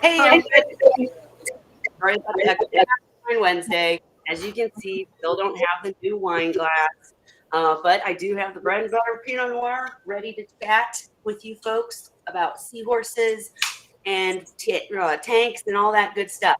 Hey, everybody. Sorry about the extra on Wednesday. As you can see, still don't have the new wine glass, but I do have the bread and butter Pinot Noir ready to chat with you folks about seahorses and tanks and all that good stuff.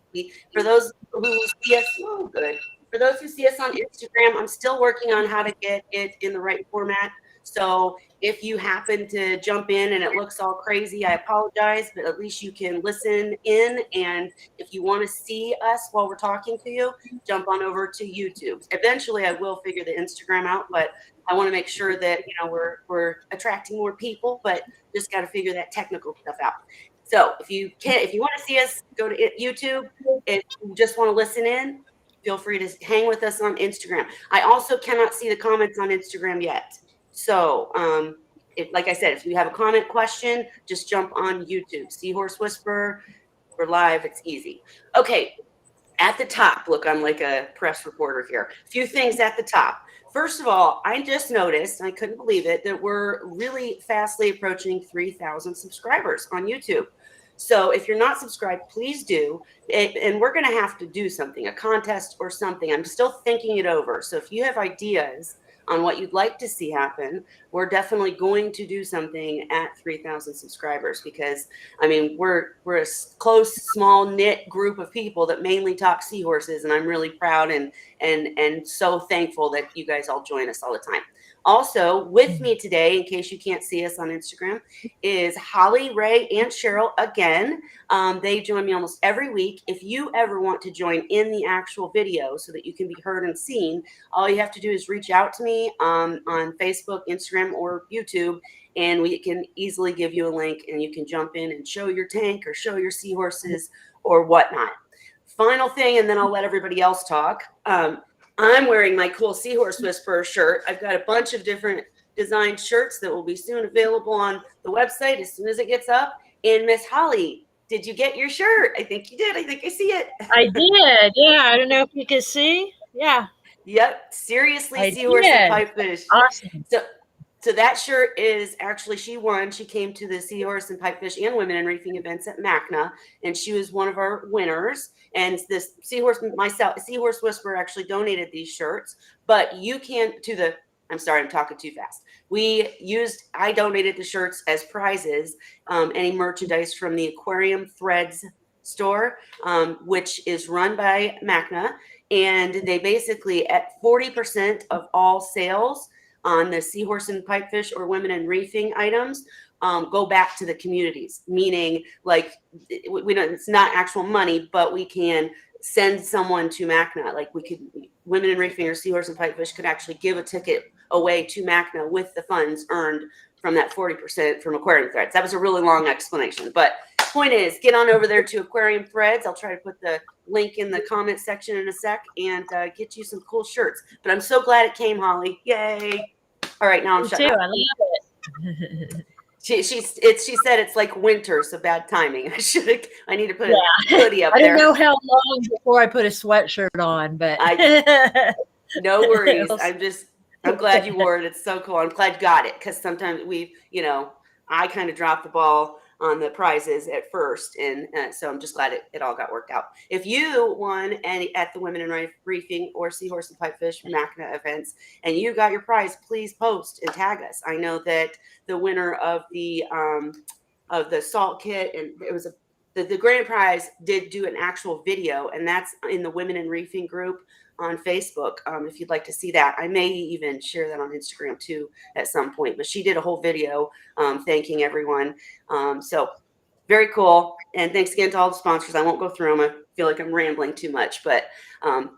For those who see us, oh, good. For those who see us on Instagram, I'm still working on how to get it in the right format. So if you happen to jump in and it looks all crazy, I apologize, but at least you can listen in. And if you want to see us while we're talking to you, jump on over to YouTube. Eventually, I will figure the Instagram out, but I want to make sure that we're attracting more people, but just got to figure that technical stuff out. So if you want to see us, go to YouTube. If you just want to listen in, feel free to hang with us on Instagram. I also cannot see the comments on Instagram yet. So like I said, if you have a comment question, just jump on YouTube. Seahorse Whisperer. We're live. It's easy. Okay. At the top, look, I'm like a press reporter here. A few things at the top. First of all, I just noticed, I couldn't believe it, that we're really fastly approaching 3,000 subscribers on YouTube. So if you're not subscribed, please do. And we're going to have to do something, a contest or something. I'm still thinking it over. So if you have ideas on what you'd like to see happen, we're definitely going to do something at 3,000 subscribers because, I mean, we're a close, small knit group of people that mainly talk seahorses, and I'm really proud and so thankful that you guys all join us all the time. Also, with me today, in case you can't see us on Instagram, is Holly, Ray, and Cheryl again. They join me almost every week. If you ever want to join in the actual video so that you can be heard and seen, all you have to do is reach out to me on Facebook, Instagram, or YouTube, and we can easily give you a link and you can jump in and show your tank or show your seahorses or whatnot. Final thing, and then I'll let everybody else talk. I'm wearing my cool Seahorse Whisperer shirt. I've got a bunch of different designed shirts that will be soon available on the website as soon as it gets up. And Miss Holly, did you get your shirt? I think you did. I think I see it. I did. Yeah. I don't know if you can see. Yeah. Yep. Seriously, Seahorse and Pipefish. Awesome. So that shirt is actually, she won. She came to the Seahorse and Pipefish and Women in Reefing events at MACNA, and she was one of our winners. And this Seahorse Whisperer actually donated these shirts, but you can I'm sorry, I'm talking too fast. I donated the shirts as prizes, any merchandise from the Aquarium Threads store, which is run by MACNA. And they basically, at 40% of all sales on the Seahorse and Pipefish or Women in Reefing items, go back to the communities, meaning like we don't, it's not actual money, but we can send someone to MACNA. Like Women in Reefing or Seahorse and Pipefish could actually give a ticket away to MACNA with the funds earned from that 40% from Aquarium Threads. That was a really long explanation, but point is, get on over there to Aquarium Threads. I'll try to put the link in the comment section in a sec and get you some cool shirts. But I'm so glad it came, Holly. Yay. All right, now I'm shutting up. I love it. She said it's like winter, so bad timing. I need to put a hoodie up there. I didn't know how long before I put a sweatshirt on, but no worries. I'm glad you wore it. It's so cool. I'm glad you got it because sometimes I kind of dropped the ball on the prizes at first, and so I'm just glad it all got worked out. If you won at the Women in Reefing or Seahorse and Pipefish MACNA events and you got your prize, please post and tag us. I know that the winner of the salt kit, and it was the grand prize, did do an actual video, and that's in the Women in Reefing group on Facebook. If you'd like to see that, I may even share that on Instagram too at some point, but she did a whole video thanking everyone. So very cool. And thanks again to all the sponsors. I won't go through them. I feel like I'm rambling too much, but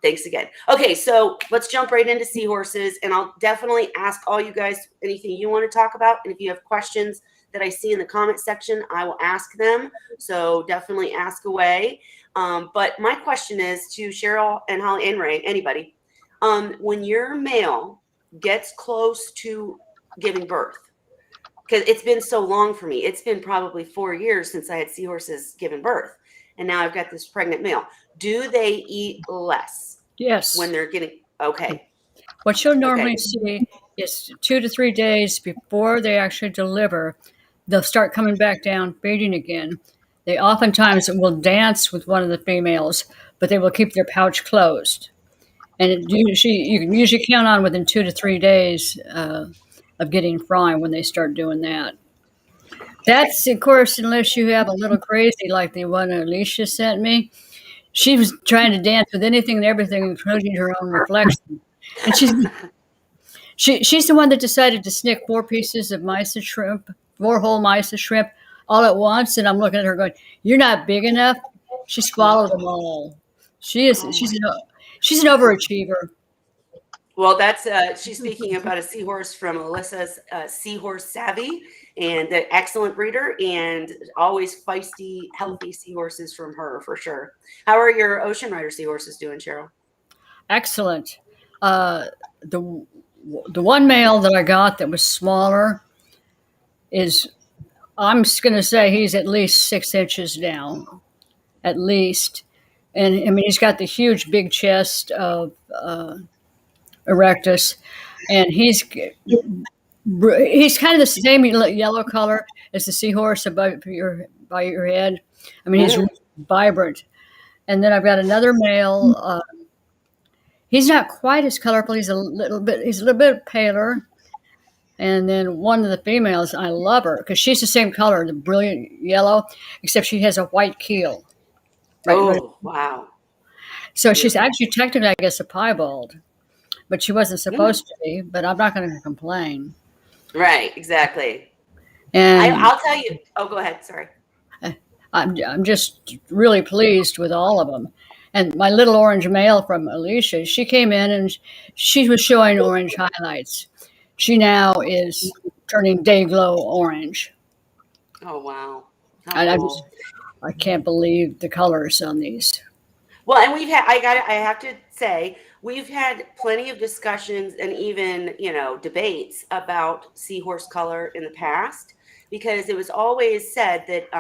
thanks again. Okay, so let's jump right into seahorses, and I'll definitely ask all you guys anything you want to talk about. And if you have questions that I see in the comment section, I will ask them. So definitely ask away. But my question is to Cheryl and Holly and Ray, anybody, when your male gets close to giving birth, because it's been so long for me, it's been probably 4 years since I had seahorses giving birth, and now I've got this pregnant male. Do they eat less? Yes. When they're getting, okay. What you'll normally see is 2 to 3 days before they actually deliver, they'll start coming back down, feeding again. they oftentimes will dance with one of the females, but they will keep their pouch closed. And you can usually count on within 2 to 3 days of getting fry when they start doing that. That's, of course, unless you have a little crazy like the one Alicia sent me. She was trying to dance with anything and everything, including her own reflection. And she's the one that decided to snick 4 pieces of mysis shrimp, 4 whole mysis shrimp, all at once. And I'm looking at her going, "You're not big enough." She swallowed them all. She is. Oh She's an overachiever. Well, that's she's speaking about a seahorse from Alyssa's Seahorse Savvy, and an excellent breeder, and always feisty, healthy seahorses from her for sure. How are your Ocean Rider seahorses doing, Cheryl? Excellent. The the one male that I got that was smaller is, I'm just going to say he's at least 6 inches down, at least. And I mean, he's got the huge big chest of Erectus, and he's kind of the same yellow color as the seahorse above by your head. I mean, he's vibrant. And then I've got another male. He's not quite as colorful. He's a little bit paler. And then one of the females, I love her because she's the same color, the brilliant yellow, except she has a white keel. Right. Wow. So she's actually technically, I guess, a piebald, but she wasn't supposed to be. But I'm not going to complain. Right. Exactly. And I'll tell you. Oh, go ahead. Sorry. I'm just really pleased with all of them. And my little orange male from Alicia, she came in and she was showing orange highlights. She now is turning day glow orange. Oh, wow. And I can't believe the colors on these. Well, and I have to say, we've had plenty of discussions and even, debates about seahorse color in the past, because it was always said that,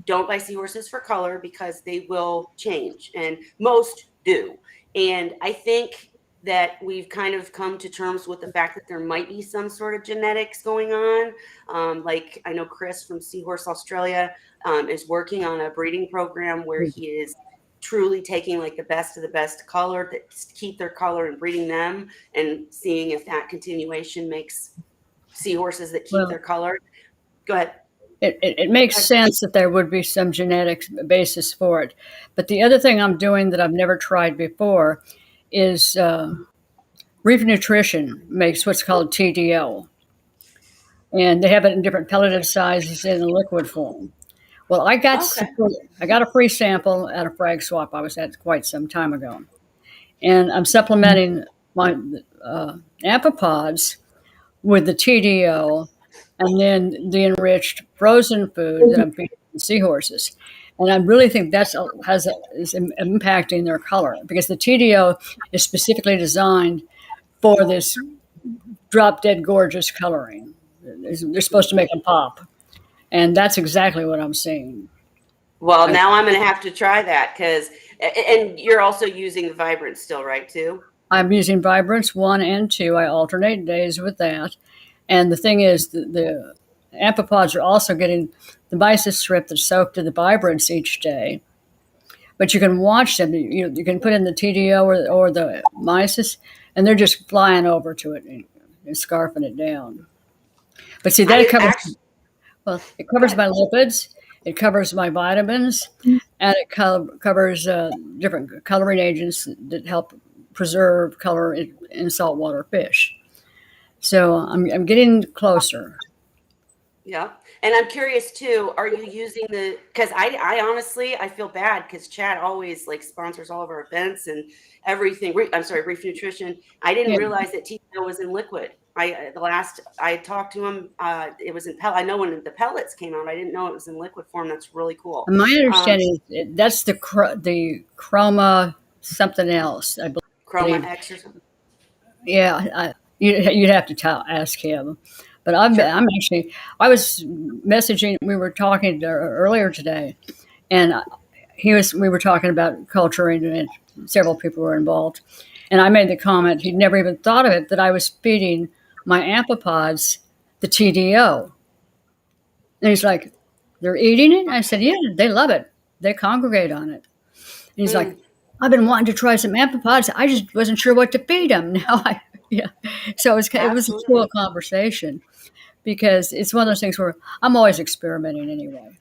don't buy seahorses for color because they will change, and most do. And I think that we've kind of come to terms with the fact that there might be some sort of genetics going on. Like I know Chris from Seahorse Australia is working on a breeding program where he is truly taking like the best of the best color that keep their color and breeding them and seeing if that continuation makes seahorses that keep their color. Go ahead. It makes sense that there would be some genetic basis for it. But the other thing I'm doing that I've never tried before is Reef Nutrition makes what's called TDO. And they have it in different pelleted sizes in a liquid form. Well, I got a free sample at a frag swap I was at quite some time ago. And I'm supplementing my amphipods with the TDO and then the enriched frozen food that I'm feeding seahorses. And I really think is impacting their color, because the TDO is specifically designed for this drop dead gorgeous coloring. They're supposed to make them pop. And that's exactly what I'm seeing. Well, now I'm going to have to try that and you're also using the Vibrance still, right, too? I'm using Vibrance 1 and 2. I alternate days with that. And the thing is, the amphipods are also getting the mysis strip that's soaked in the Vibrance each day. But you can watch them. You can put in the TDO or the mysis, and they're just flying over to it and scarfing it down. But see, that it covers my lipids, it covers my vitamins, and it covers different coloring agents that help preserve color in saltwater fish. So I'm getting closer. Yeah. And I'm curious too, are you using because I honestly, I feel bad because Chad always sponsors all of our events and everything. I'm sorry, Reef Nutrition. I didn't realize that TDO was in liquid. The last I talked to him, it was in pellet. I know when the pellets came out, I didn't know it was in liquid form. That's really cool. My understanding is that's the Chroma something else, I believe. Chroma X or something? Yeah, you'd have to ask him. But I was messaging, we were talking earlier today, and we were talking about culturing, and several people were involved. And I made the comment, he'd never even thought of it, that I was feeding my amphipods the TDO. And he's like, they're eating it? I said, yeah, they love it. They congregate on it. And he's like, Mm, I've been wanting to try some amphipods. I just wasn't sure what to feed them. Now yeah. So it was a cool absolutely. conversation because it's one of those things where I'm always experimenting anyway.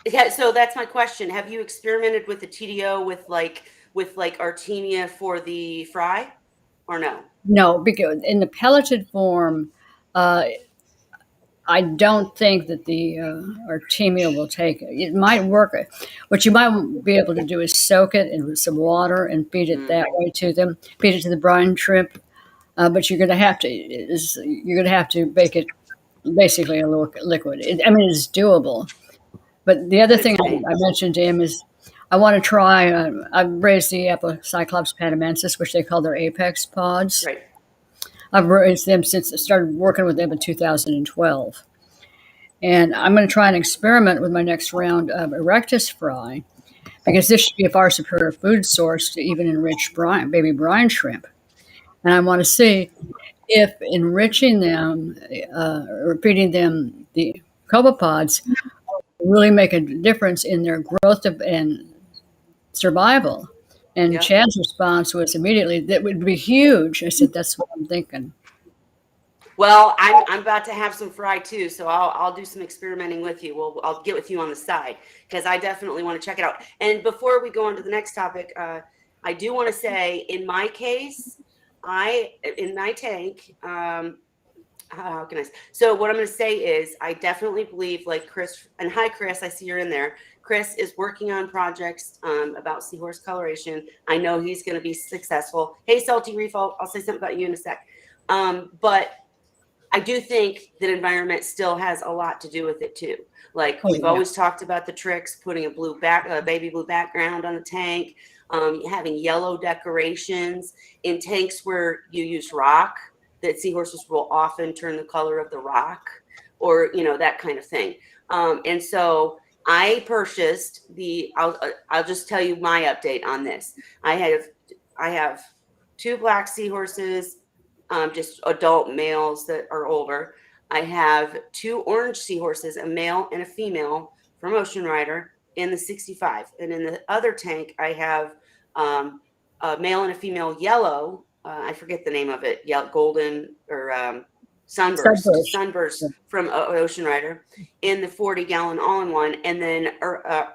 Yeah, so that's my question. Have you experimented with the TDO with like Artemia for the fry or no? No, because in the pelleted form, uh, I don't think that the Artemia will take it. It might work. What you might be able to do is soak it in some water and feed it that Mm, way to them. Feed it to the brine shrimp, but you're going to have to bake it basically a little liquid. I mean, it's doable. But the other but it's thing a pain. I mentioned to him is I want to try. I've raised the Cyclops patamensis, which they call their apex pods. Right. I've raised them since I started working with them in 2012. And I'm going to try an experiment with my next round of Erectus fry because this should be a far superior food source to even enriched baby brine shrimp. And I want to see if enriching them or feeding them the copepods really make a difference in their growth and survival. And Yep. Chad's response was immediately, that would be huge. I said, that's what I'm thinking. Well, I'm about to have some fry too, so I'll do some experimenting with you. I'll get with you on the side because I definitely want to check it out. And before we go on to the next topic, I do want to say, in my case, in my tank, how can I? So what I'm going to say is, I definitely believe, like Chris, and hi Chris, I see you're in there. Chris is working on projects about seahorse coloration. I know he's going to be successful. Hey, Salty Reef, I'll say something about you in a sec. But I do think that environment still has a lot to do with it too. Like, Oh, we've yeah. always talked about the tricks, putting a baby blue background on the tank, having yellow decorations in tanks where you use rock. That seahorses will often turn the color of the rock, or that kind of thing. And so I purchased the. I'll just tell you my update on this. I have two black seahorses, just adult males that are older. I have two orange seahorses, a male and a female from Ocean Rider in the 65. And in the other tank, I have a male and a female yellow. I forget the name of it. Yellow, golden, or Sunburst. sunburst from Ocean Rider in the 40-gallon all-in-one. And then I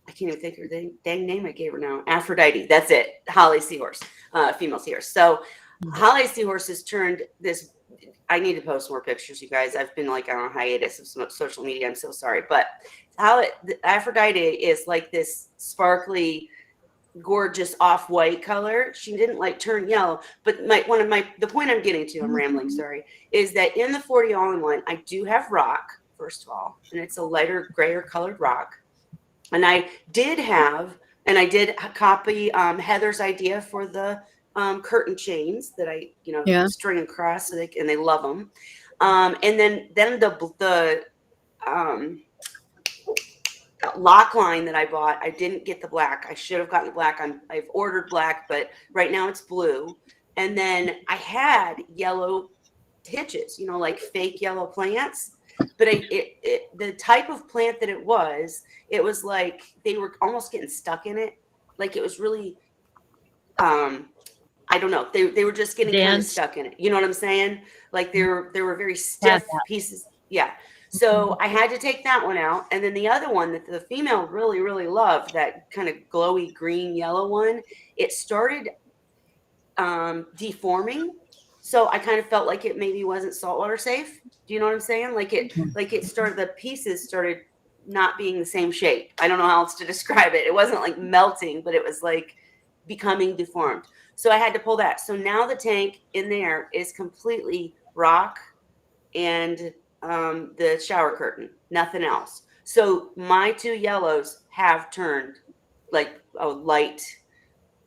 can't even think of the dang name I gave her now. Aphrodite. That's it. Holly Seahorse, female seahorse. So Holly Seahorse has turned this. I need to post more pictures, you guys. I've been like on a hiatus of some social media. I'm so sorry. But Aphrodite is like this sparkly, gorgeous off-white color. She didn't like turn yellow. But the point I'm getting to, I'm rambling, sorry, is that in the 40 all-in-one, I do have rock, first of all, and it's a lighter, grayer colored rock. And I did copy Heather's idea for the curtain chains that I, Yeah. string across, so they love them. And then the lock line that I bought, I didn't get the black. I should have gotten the black. I've ordered black, but right now it's blue. And then I had yellow hitches, like fake yellow plants. But the type of plant that it was like they were almost getting stuck in it. Like, it was really, I don't know. They were just getting kind of stuck in it. You know what I'm saying? Like, they were very stiff pieces. Yeah. So I had to take that one out. And then the other one that the female really, really loved, that kind of glowy green yellow one, it started deforming. So I kind of felt like it maybe wasn't saltwater safe. Do you know what I'm saying? Like it started, the pieces started not being the same shape. I don't know how else to describe it. It wasn't like melting, but it was like becoming deformed. So I had to pull that. So now the tank in there is completely rock and the shower curtain, nothing else. So my two yellows have turned like a light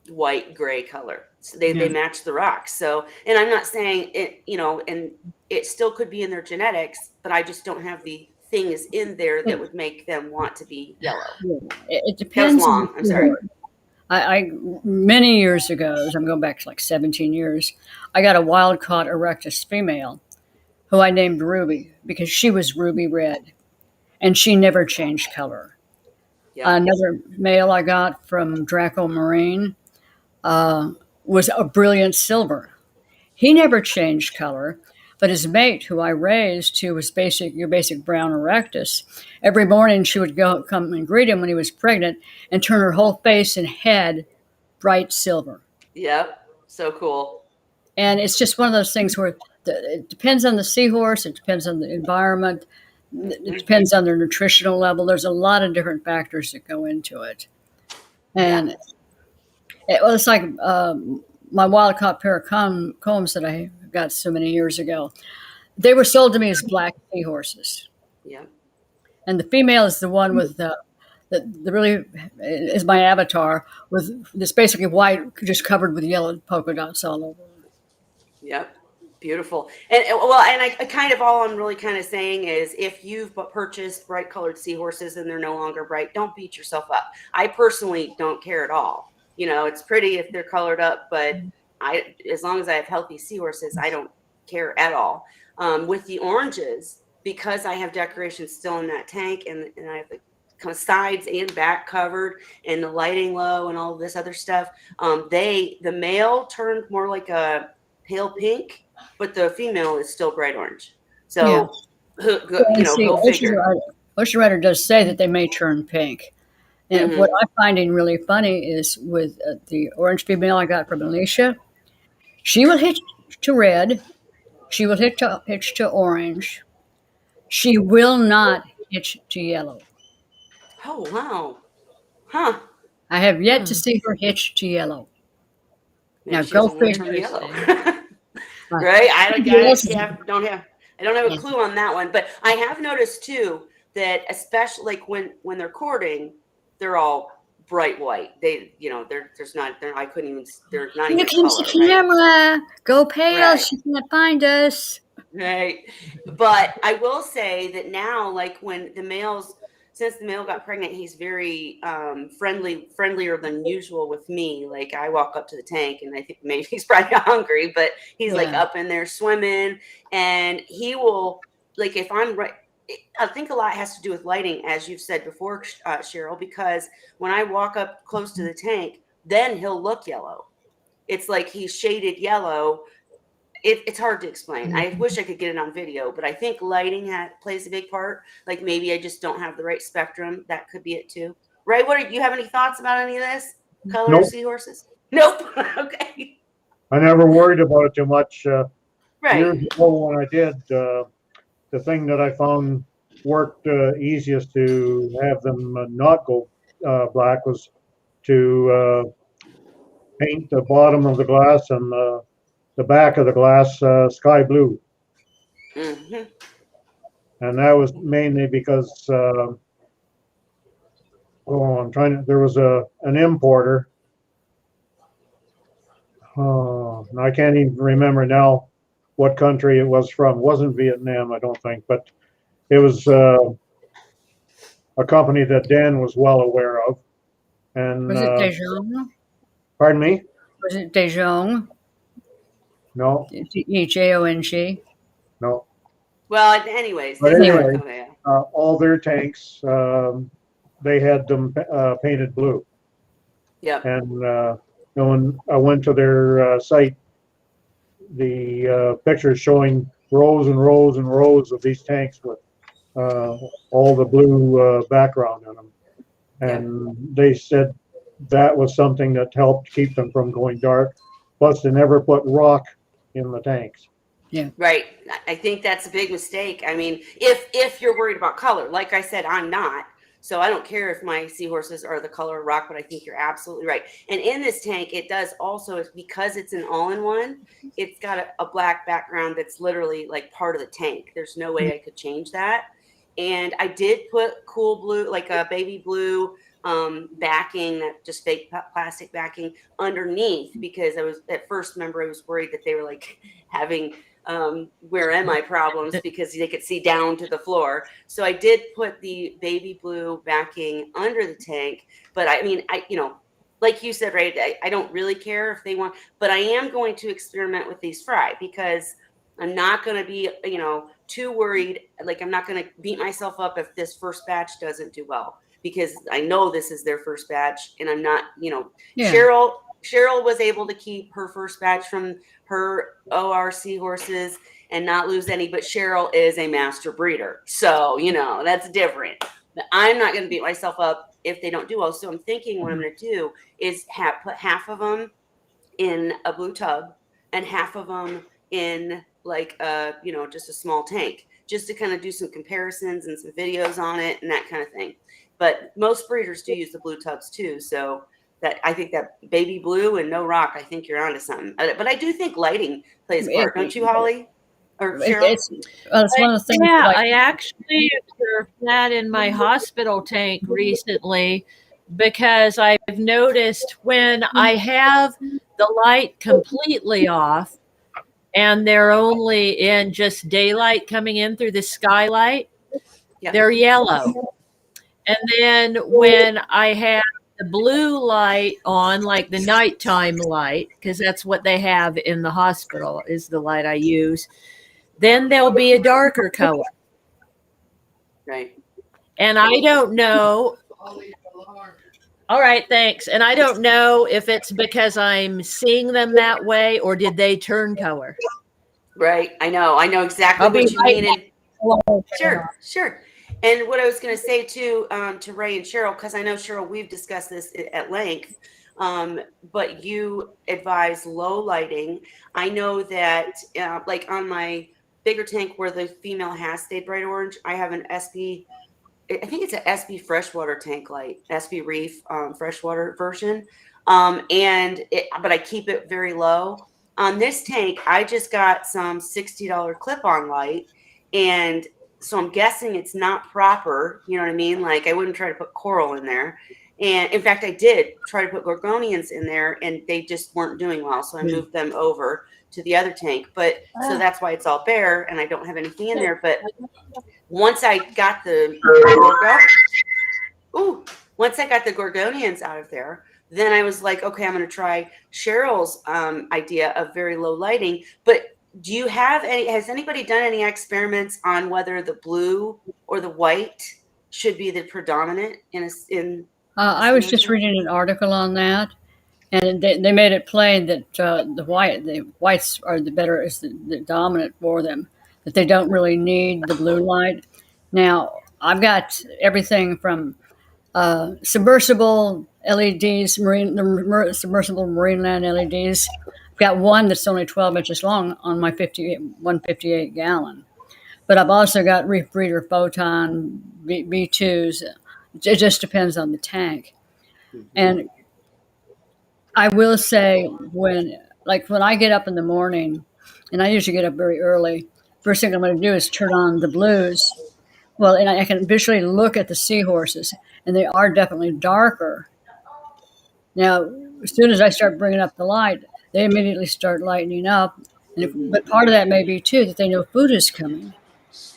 white gray color. So they match the rocks. So, and I'm not saying it, and it still could be in their genetics, but I just don't have the things in there that would make them want to be yellow. It That was depends. long. I'm sorry. I many years ago, I'm going back to like 17 years, I got a wild caught Erectus female who I named Ruby because she was ruby red. and she never changed color. Yeah. Another male I got from Draco Marine was a brilliant silver. He never changed color, but his mate, who I raised, who was your basic brown erectus, every morning she would come and greet him when he was pregnant and turn her whole face and head bright silver. Yep. So cool. And it's just one of those things where it depends on the seahorse, it depends on the environment, it depends on their nutritional level. There's a lot of different factors that go into it. And it's like my wild caught pair of combs that I got so many years ago. They were sold to me as black seahorses. Yeah. And the female is the one with the really is my avatar with this basically white, just covered with yellow polka dots all over. Yep. Beautiful. And well, and I kind of all I'm really kind of saying is if you've purchased bright colored seahorses and they're no longer bright, don't beat yourself up. I personally don't care at all. You know, it's pretty if they're colored up, but as long as I have healthy seahorses, I don't care at all. With the oranges, because I have decorations still in that tank and I have the kind of sides and back covered and the lighting low and all of this other stuff, the male turned more like a pale pink, but the female is still bright orange. So, go figure. Ocean Rider does say that they may turn pink. And what I'm finding really funny is with the orange female I got from Alicia, she will hitch to red, she will hitch to orange, she will not hitch to yellow. Oh, wow. Huh. I have yet to see her hitch to yellow. Maybe now go figure. Yellow. Right? I don't have a clue on that one, but I have noticed too that especially like when they're courting, they're all bright white. I couldn't even. They're not even. Here comes the camera. Right? Go pale. Right. She can't find us. Right, but I will say that now, like when since the male got pregnant, he's very friendlier than usual with me. Like I walk up to the tank and I think maybe he's probably hungry, but he's like up in there swimming, and he will, like, if I'm right, I think a lot has to do with lighting, as you've said before, Cheryl, because when I walk up close to the tank, then he'll look yellow. It's like he's shaded yellow. It's hard to explain. I wish I could get it on video, but I think lighting plays a big part. Like maybe I just don't have the right spectrum. That could be it too. Ray, you have any thoughts about any of this? Color seahorses? Nope. Okay. I never worried about it too much. Right. Years ago when I did, the thing that I found worked easiest to have them not go black was to paint the bottom of the glass and the back of the glass sky blue. Mm-hmm. And that was mainly because there was an importer. I can't even remember now what country it was from. It wasn't Vietnam, I don't think, but it was a company that Dan was well aware of. And was it DeJong? Pardon me? Was it DeJong? No. DeJong? No. Well, anyways. But anyway, all their tanks, they had them painted blue. Yeah. And when I went to their site, the pictures showing rows and rows and rows of these tanks with all the blue background in them. And they said that was something that helped keep them from going dark. Plus, they never put rock in the tanks. Yeah. Right. I think that's a big mistake. I mean, if you're worried about color, like I said, I'm not. So I don't care if my seahorses are the color of rock, but I think you're absolutely right. And in this tank, it does also, because it's an all-in-one, it's got a black background that's literally like part of the tank. There's no way I could change that. And I did put cool blue, like a baby blue backing, that just fake plastic backing underneath, because I was at first, remember, I was worried that they were like having where am I problems because they could see down to the floor. So I did put the baby blue backing under the tank. But I mean, like you said, right, I don't really care if they want, but I am going to experiment with these fry, because I'm not going to be, too worried. Like, I'm not going to beat myself up if this first batch doesn't do well, because I know this is their first batch, and I'm not, Yeah. Cheryl was able to keep her first batch from her ORC horses and not lose any, but Cheryl is a master breeder. So, that's different. But I'm not going to beat myself up if they don't do well. So I'm thinking what I'm going to do is put half of them in a blue tub and half of them in like just a small tank, just to kind of do some comparisons and some videos on it and that kind of thing. But most breeders do use the blue tubs too. So that, I think that baby blue and no rock, I think you're onto something. But I do think lighting plays a part, don't you, Holly? Or Cheryl? It's one of the things. Yeah, I actually observed that in my hospital tank recently, because I've noticed when I have the light completely off and they're only in just daylight coming in through the skylight, they're yellow. And then when I have the blue light on, like the nighttime light, because that's what they have in the hospital is the light I use, then they'll be a darker color. Right. And I don't know. All right, thanks. And I don't know if it's because I'm seeing them that way or did they turn color. Right. I know exactly what you mean. Sure. And what I was going to say too, to Ray and Cheryl, because I know, Cheryl, we've discussed this at length, but you advise low lighting. I know that like on my bigger tank where the female has stayed bright orange, I have an SB, I think it's an SB freshwater tank light, SB Reef freshwater version. But I keep it very low. On this tank, I just got some $60 clip-on light, and so I'm guessing it's not proper. You know what I mean? Like, I wouldn't try to put coral in there. And in fact, I did try to put gorgonians in there, and they just weren't doing well. So I moved them over to the other tank. But so that's why it's all bare, and I don't have anything in there. But once I got the gorgonians out of there, then I was like, okay, I'm going to try Cheryl's idea of very low lighting. But do you have has anybody done any experiments on whether the blue or the white should be the predominant I was just reading an article on that, and they made it plain that the whites are the dominant for them, that they don't really need the blue light. Now, I've got everything from submersible LEDs, submersible Marineland LEDs. I've got one that's only 12 inches long on my 158 gallon. But I've also got Reef Breeder Photon V2s. It just depends on the tank. And I will say when I get up in the morning, and I usually get up very early, first thing I'm going to do is turn on the blues. Well, and I can visually look at the seahorses, and they are definitely darker. Now, as soon as I start bringing up the light, they immediately start lightening up. But part of that may be, too, that they know food is coming.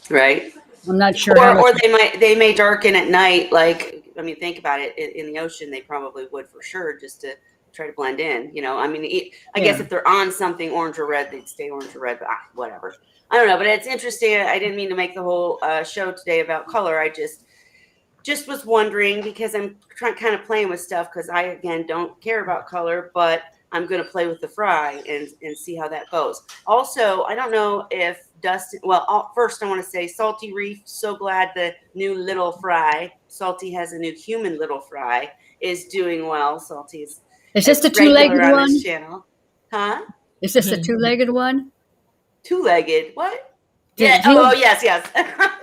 Right. I'm not sure. Or they may darken at night. Like, I mean, think about it. In the ocean, they probably would for sure, just to try to blend in. I mean, I guess if they're on something orange or red, they'd stay orange or red. But whatever. I don't know. But it's interesting. I didn't mean to make the whole show today about color. I just was wondering, because I'm kind of playing with stuff, because I, again, don't care about color, but I'm going to play with the fry and see how that goes. Also, I don't know if Dustin, first I want to say Salty Reef, so glad the new little fry, Salty has a new human little fry, is doing well. Salty is this the two-legged on one? This channel. Huh? Is this the two-legged one? Two-legged? What? Yeah. Oh, yes.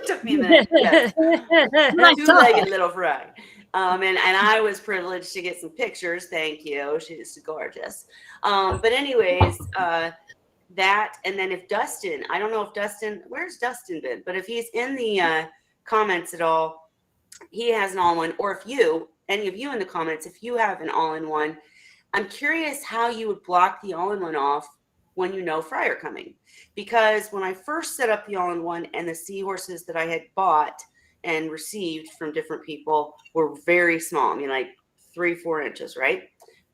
Took me a minute. Yes. Two-legged little fry. And I was privileged to get some pictures. Thank you. She's gorgeous. But anyways, that, and then if Dustin, I don't know if Dustin, where's Dustin been? But if he's in the comments at all, he has an all-in-one. Or if any of you in the comments, if you have an all-in-one, I'm curious how you would block the all-in-one off when you know fry are coming. Because when I first set up the all-in-one and the seahorses that I had bought and received from different people were very small. I mean, like 3-4 inches, right?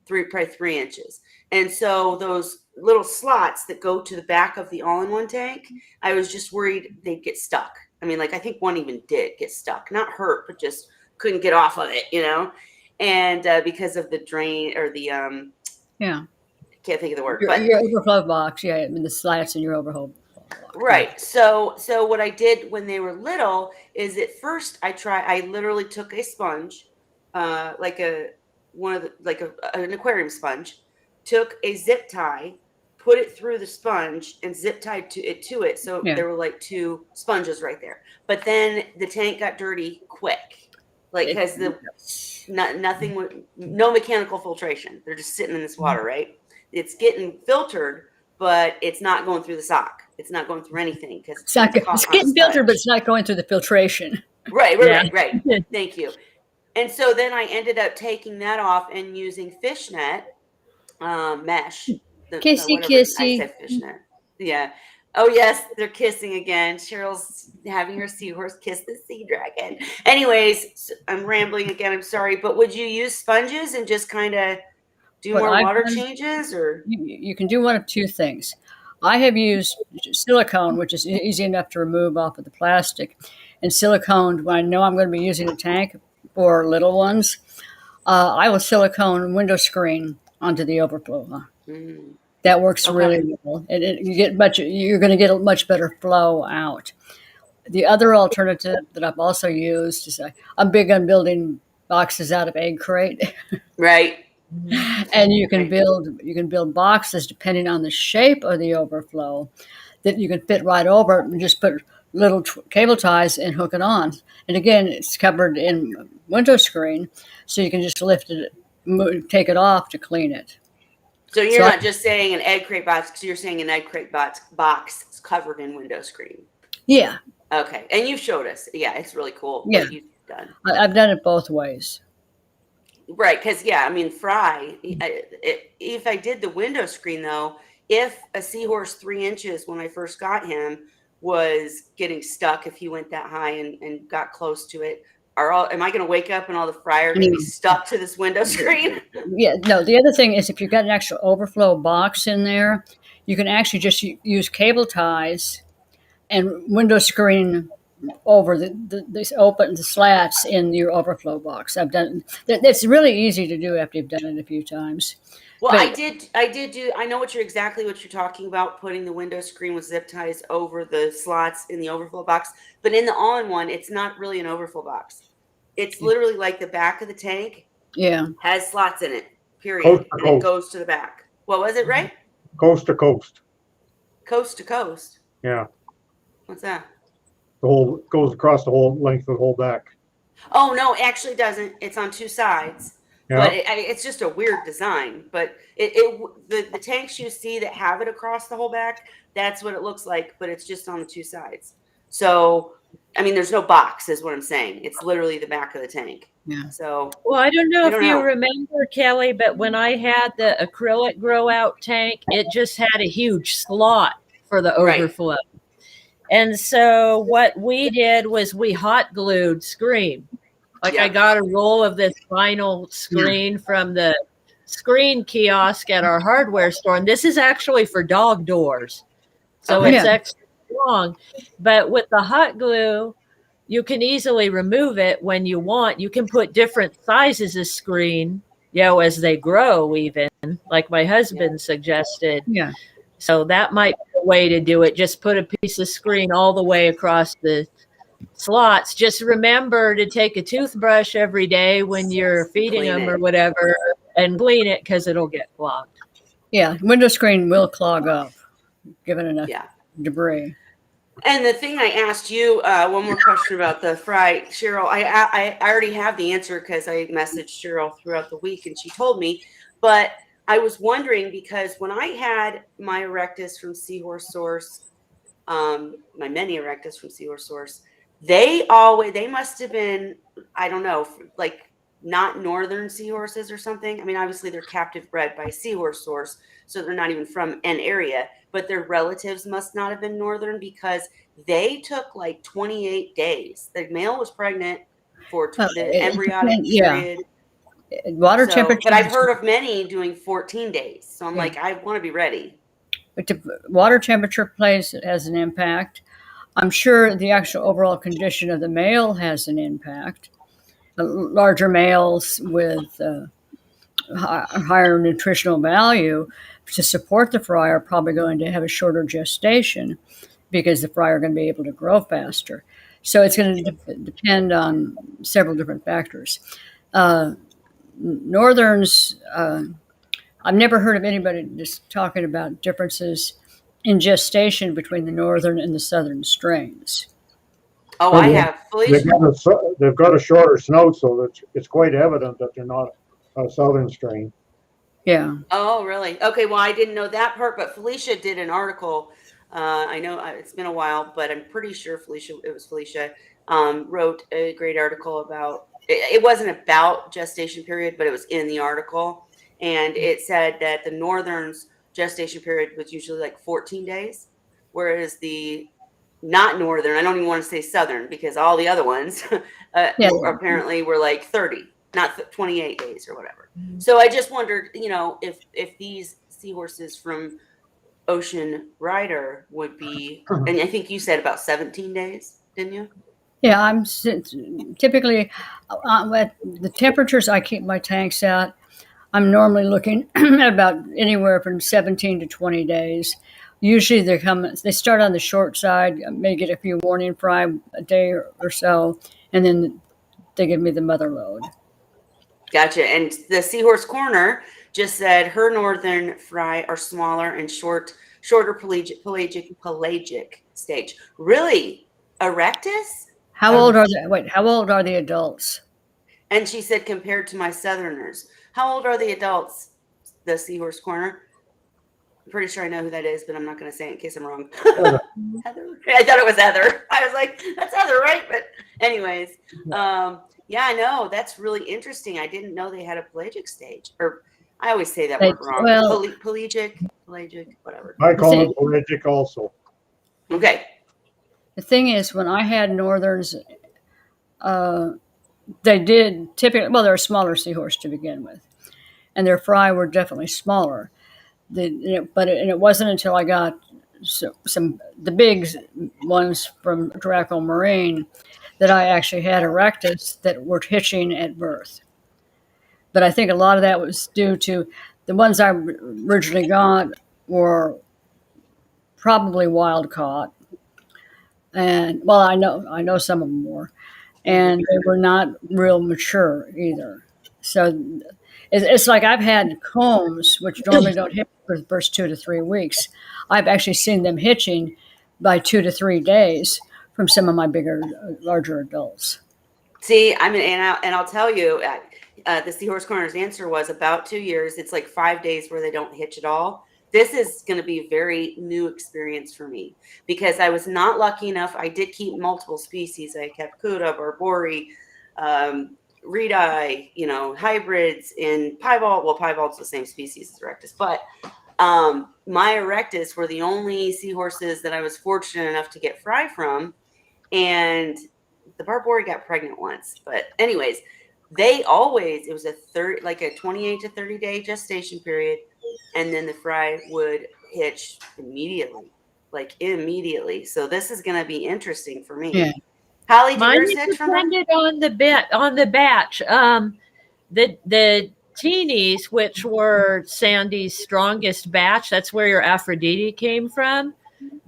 probably 3 inches. And so those little slots that go to the back of the all-in-one tank, I was just worried they'd get stuck. I mean, like I think one even did get stuck, not hurt, but just couldn't get off of it, and because of the drain or the Yeah. can't think of the word, Your, but your overflow box, yeah, I mean the slats in your overflow box. right. So what I did when they were little is at first I literally took a sponge, like an aquarium sponge, took a zip tie, put it through the sponge and zip tied to it. So Yeah. there were like 2 sponges right there. But then the tank got dirty quick. Like because no mechanical filtration. They're just sitting in this water, right? It's getting filtered, but it's not going through the sock. It's not going through anything because It's getting filtered, but it's not going through the filtration. Right. Yeah. Thank you. And so then I ended up taking that off and using fishnet mesh. Kissy, whatever- kissy. I said fishnet. Yeah. Oh yes, they're kissing again. Cheryl's having her seahorse kiss the sea dragon. Anyways, I'm rambling again. I'm sorry, but would you use sponges and just kind of do What more I've water done- changes, or You can do one of 2 things. I have used silicone, which is easy enough to remove off of the plastic, and silicone when I know I'm going to be using a tank for little ones. I will silicone window screen onto the overflow. Mm, That works Okay. really well. You're going to get a much better flow out. The other alternative that I've also used is I'm big on building boxes out of egg crate, right? and you can Right. build boxes depending on the shape of the overflow that you can fit right over and just put little cable ties and hook it on. And again, it's covered in window screen, so you can just lift it, take it off to clean it. So you're So not just saying an egg crate box. You're saying an egg crate box covered in window screen. Yeah, Okay, and you showed us. Yeah, it's really cool. Yeah. What you've done. I've done it both ways. Right, because I mean, Fry. If I did the window screen though, if a seahorse 3 inches when I first got him was getting stuck, if he went that high and got close to it, am I going to wake up and all the fry are going to be stuck to this window screen? Yeah, no, the other thing is if you've got an actual overflow box in there, you can actually just use cable ties and window screen over the slats in your overflow box. I've done that's really easy to do after you've done it a few times. Well, But- I did do. I know what you're talking about. Putting the window screen with zip ties over the slots in the overflow box, but in the all-in-one, it's not really an overflow box. It's literally like the back of the tank Yeah, has slots in it. Period, Coast to and it coast. goes to the back. What was it? Right, Coast to coast. coast to coast. Yeah. What's that? The whole goes across the whole length of the whole back. Oh no, actually it doesn't. It's on 2 sides. Yeah. But it's just a weird design. But the tanks you see that have it across the whole back, that's what it looks like. But it's just on the 2 sides. So, I mean, there's no box, is what I'm saying. It's literally the back of the tank. Yeah. So, Well, I don't know I if don't you know. remember, Kelly, but when I had the acrylic grow out tank, it just had a huge slot for the Right. overflow. And so what we did was we hot glued screen. Like Yeah. I got a roll of this vinyl screen from the screen kiosk at our hardware store. And this is actually for dog doors. So Okay. it's Yeah. extra strong. But with the hot glue, you can easily remove it when you want. You can put different sizes of screen, as they grow, even like my husband suggested. yeah. So that might be a way to do it. Just put a piece of screen all the way across the slots. Just remember to take a toothbrush every day when you're feeding Clean them it. or whatever and clean it because it'll get clogged. Yeah, window screen will clog up, given enough yeah. debris. And the thing I asked you, one more question about the fry, Cheryl. I already have the answer because I messaged Cheryl throughout the week and she told me. But I was wondering because when I had my Erectus from Seahorse Source, my mini Erectus from Seahorse Source, they must have been, I don't know, like not northern seahorses or something. I mean, obviously they're captive bred by Seahorse Source, so they're not even from an area. But their relatives must not have been northern because they took like 28 days. The male was pregnant for the embryonic yeah. period. Water So, temperature. but I've heard of many doing 14 days. So I'm Yeah. like, I want to be ready. Water temperature has an impact. I'm sure the actual overall condition of the male has an impact. Larger males with higher nutritional value to support the fry are probably going to have a shorter gestation because the fry are going to be able to grow faster. So it's going to depend on several different factors. Northerns, I've never heard of anybody just talking about differences in gestation between the northern and the southern strains. Oh, Well, I yeah. have. Felicia, They've got a shorter snout, so it's quite evident that they're not a southern strain. Yeah. oh, really? Okay. Well, I didn't know that part, but Felicia did an article. I know it's been a while, but I'm pretty sure it was Felicia, wrote a great article about, it wasn't about gestation period, but it was in the article. And it said that the Northern's gestation period was usually like 14 days, whereas the not Northern, I don't even want to say Southern because all the other ones Yeah. apparently were like 30, not 28 days or whatever. So I just wondered, if these seahorses from Ocean Rider would be, and I think you said about 17 days, didn't you? Yeah, I'm typically at the temperatures I keep my tanks at. I'm normally looking at about anywhere from 17 to 20 days. Usually they start on the short side, may get a few warning fry a day or so, and then they give me the mother load. Gotcha. And the Seahorse Corner just said her northern fry are smaller and shorter pelagic stage. Really? Erectus? How old are they? Wait, how old are the adults? And she said compared to my southerners. How old are the adults? The Seahorse Corner. I'm pretty sure I know who that is, but I'm not going to say it in case I'm wrong. Heather. Heather. I thought it was Heather. I was like, that's Heather, right? But anyways, yeah, I know. That's really interesting. I didn't know they had a pelagic stage. Or I always say that word wrong. Well- Pelagic, whatever. I call it pelagic also. Okay. The thing is, when I had Northerns, they did typically, well, they're a smaller seahorse to begin with, and their fry were definitely smaller. But it wasn't until I got the big ones from Draco Marine that I actually had Erectus that were hitching at birth. But I think a lot of that was due to the ones I originally got were probably wild caught. And well, I know some of them were, and they were not real mature either. So it's like I've had combs, which normally don't hit for the first 2 to 3 weeks. I've actually seen them hitching by 2 to 3 days from some of my larger adults. See, and I'll tell you, the Seahorse Corner's answer was about 2 years. It's like 5 days where they don't hitch at all. This is going to be a very new experience for me because I was not lucky enough. I did keep multiple species. I kept Cuda, Barbori, Reed-eye, hybrids in Piebald. Well, Piebald's the same species as Erectus, but my Erectus were the only seahorses that I was fortunate enough to get fry from. And the Barbori got pregnant once. But anyways, it was a 28 to 30 day gestation period. And then the fry would hitch immediately. So this is going to be interesting for me. Yeah. Holly, did Mine yours hitch from them? depended on the batch. The teenies, which were Sandy's strongest batch, that's where your Aphrodite came from.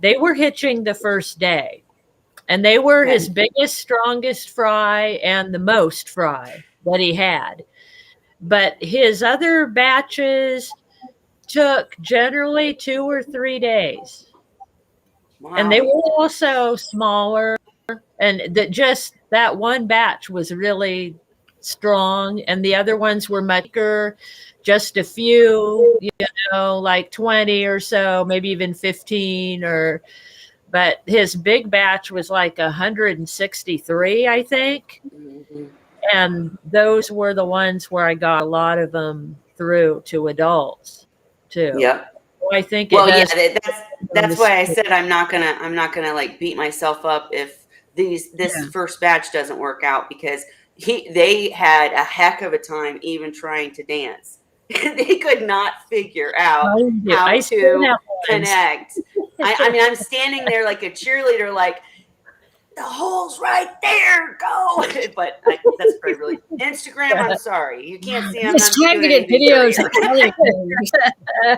They were hitching the first day, and they were his biggest, strongest fry and the most fry that he had. But his other batches took generally 2 or 3 days. Wow. And they were also smaller, and that one batch was really strong, and the other ones were much bigger, just a few, like 20 or so, maybe even 15 but his big batch was like 163, I think. Mm-hmm. And those were the ones where I got a lot of them through to adults too. Yep. So I think that's why I said I'm not gonna like beat myself up if this first batch doesn't work out, because they had a heck of a time even trying to dance. They could not figure out how I still to have ones. connect. I mean, I'm standing there like a cheerleader, like, the hole's right there, go. But that's probably really Instagram. I'm sorry, you can't see. I'm not It's time to doing get anything videos for of Kelly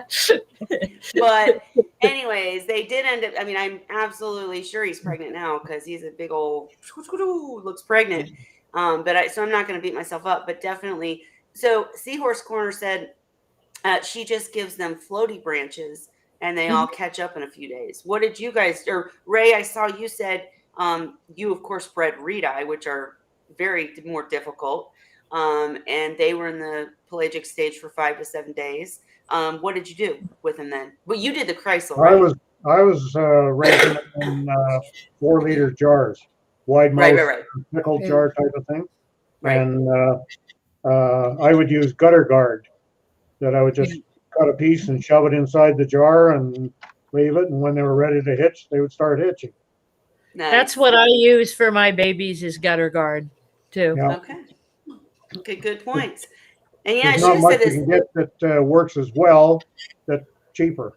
things. you. But anyways, they did end up. I mean, I'm absolutely sure he's pregnant now because he's a big old looks pregnant. So I'm not going to beat myself up, but definitely. So Seahorse Corner said she just gives them floaty branches and they all catch up in a few days. What did you guys, or Ray, I saw you said you, of course, bred reed-eye, which are very more difficult. And they were in the pelagic stage for 5 to 7 days. What did you do with them then? Well, you did the Chrysler, right? I was raising them in 4-liter jars, wide mouth, Right. pickle Yeah. jar type of thing. Right. And I would use gutter guard, that I would just cut a piece and shove it inside the jar and leave it. And when they were ready to hitch, they would start hitching. Nice. That's what I use for my babies is gutter guard too. Yeah. Okay, good points. And yeah, There's she not said much you this. can get that works as well, that cheaper.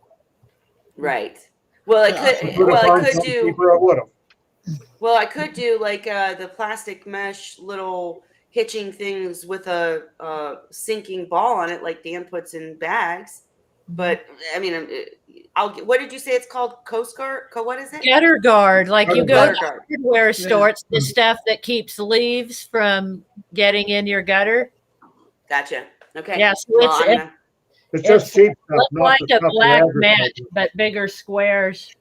Right. Well, I could do. Cheaper, I would have. Well, I could do like the plastic mesh little hitching things with a sinking ball on it, like Dan puts in bags. But I mean, what did you say it's called? Coast Guard? What is it? Gutter guard, like you go to Gutter guard. the hardware store, it's the stuff that keeps leaves from getting in your gutter. Gotcha. Okay. Yeah, so Well, It's just It's cheap stuff, look not like the a stuff black they mat, advertise. but bigger squares.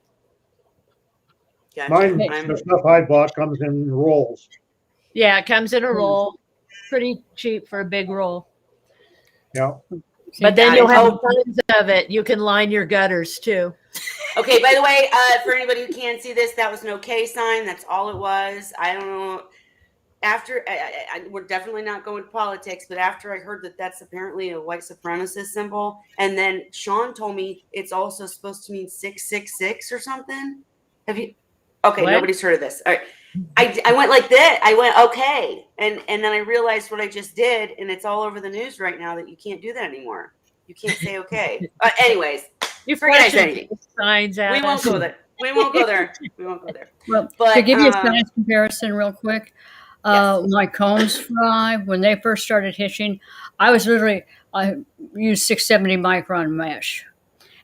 gotcha. Mine, the stuff I bought comes in rolls. Yeah, it comes in a roll. Pretty cheap for a big roll. Yeah. But then got you'll it. have tons of it. You can line your gutters too. Okay, by the way, for anybody who can't see this, that was an okay sign. That's all it was. I don't know. After, we're definitely not going to politics, but after I heard that that's apparently a white supremacist symbol, and then Sean told me it's also supposed to mean 666 or something. Have you? Okay, What? nobody's heard of this. All right. I went like that. I went, okay. And then I realized what I just did, and it's all over the news right now that you can't do that anymore. You can't say okay. Anyways, You forget I flash said anything. signs at we won't us. go there. We won't go there. We won't go there. Well, But, to give you a size comparison real quick, my Combs fry, when they first started hitching, I used 670 micron mesh.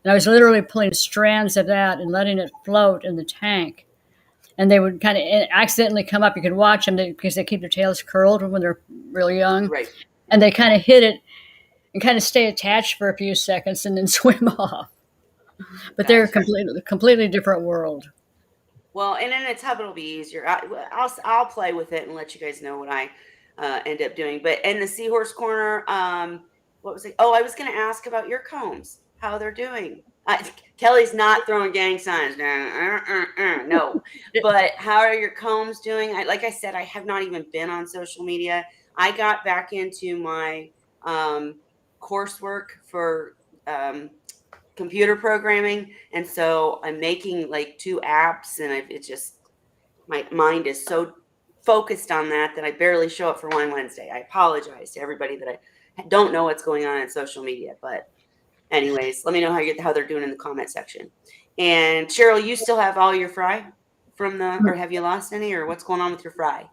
And I was literally pulling strands of that and letting it float in the tank. And they would kind of accidentally come up. You could watch them because they keep their tails curled when they're really young. Right. And they kind of hit it and kind of stay attached for a few seconds and then swim off. But they're a completely different world. Well, and in a tub it'll be easier. I'll play with it and let you guys know what I end up doing. But in the Seahorse Corner, what was it? Oh, I was going to ask about your combs, how they're doing. Kelly's not throwing gang signs. No. But how are your combs doing? Like I said, I have not even been on social media. I got back into my coursework for computer programming, and so I'm making like 2 apps, and it's just my mind is so focused on that I barely show up for Wine Wednesday. I apologize to everybody that I don't know what's going on in social media, but anyways, let me know how they're doing in the comment section. And Cheryl, you still have all your fry from or have you lost any, or what's going on with your fry?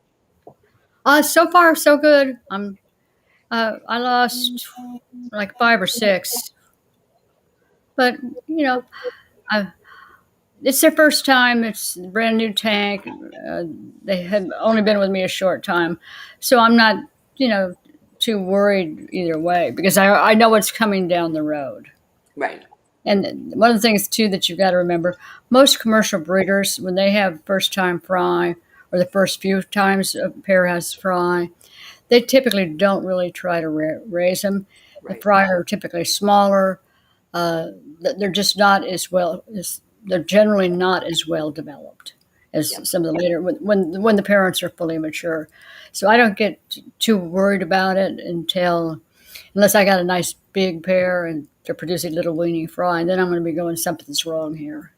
So far, so good. I lost like 5 or 6. But, it's their first time. It's a brand new tank. They have only been with me a short time. So I'm not, too worried either way because I know what's coming down the road. Right. And one of the things, too, that you've got to remember, most commercial breeders, when they have first-time fry or the first few times a pair has fry, they typically don't really try to raise them. Right. The fry are typically smaller. They're just not as well. They're generally not as well developed as some of the later when the parents are fully mature. So I don't get too worried about it unless I got a nice big pair and they're producing little weenie fry, and then I'm going to be going, something's wrong here.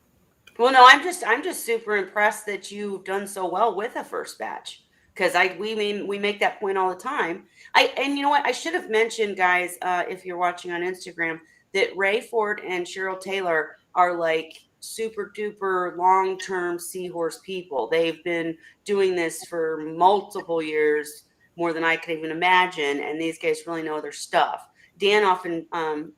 Well, no, I'm just super impressed that you've done so well with a first batch. because we make that point all the time. And you know what? I should have mentioned, guys, if you're watching on Instagram, that Ray Ford and Cheryl Taylor are like super duper long term seahorse people. They've been doing this for multiple years, more than I could even imagine, and these guys really know their stuff. Dan often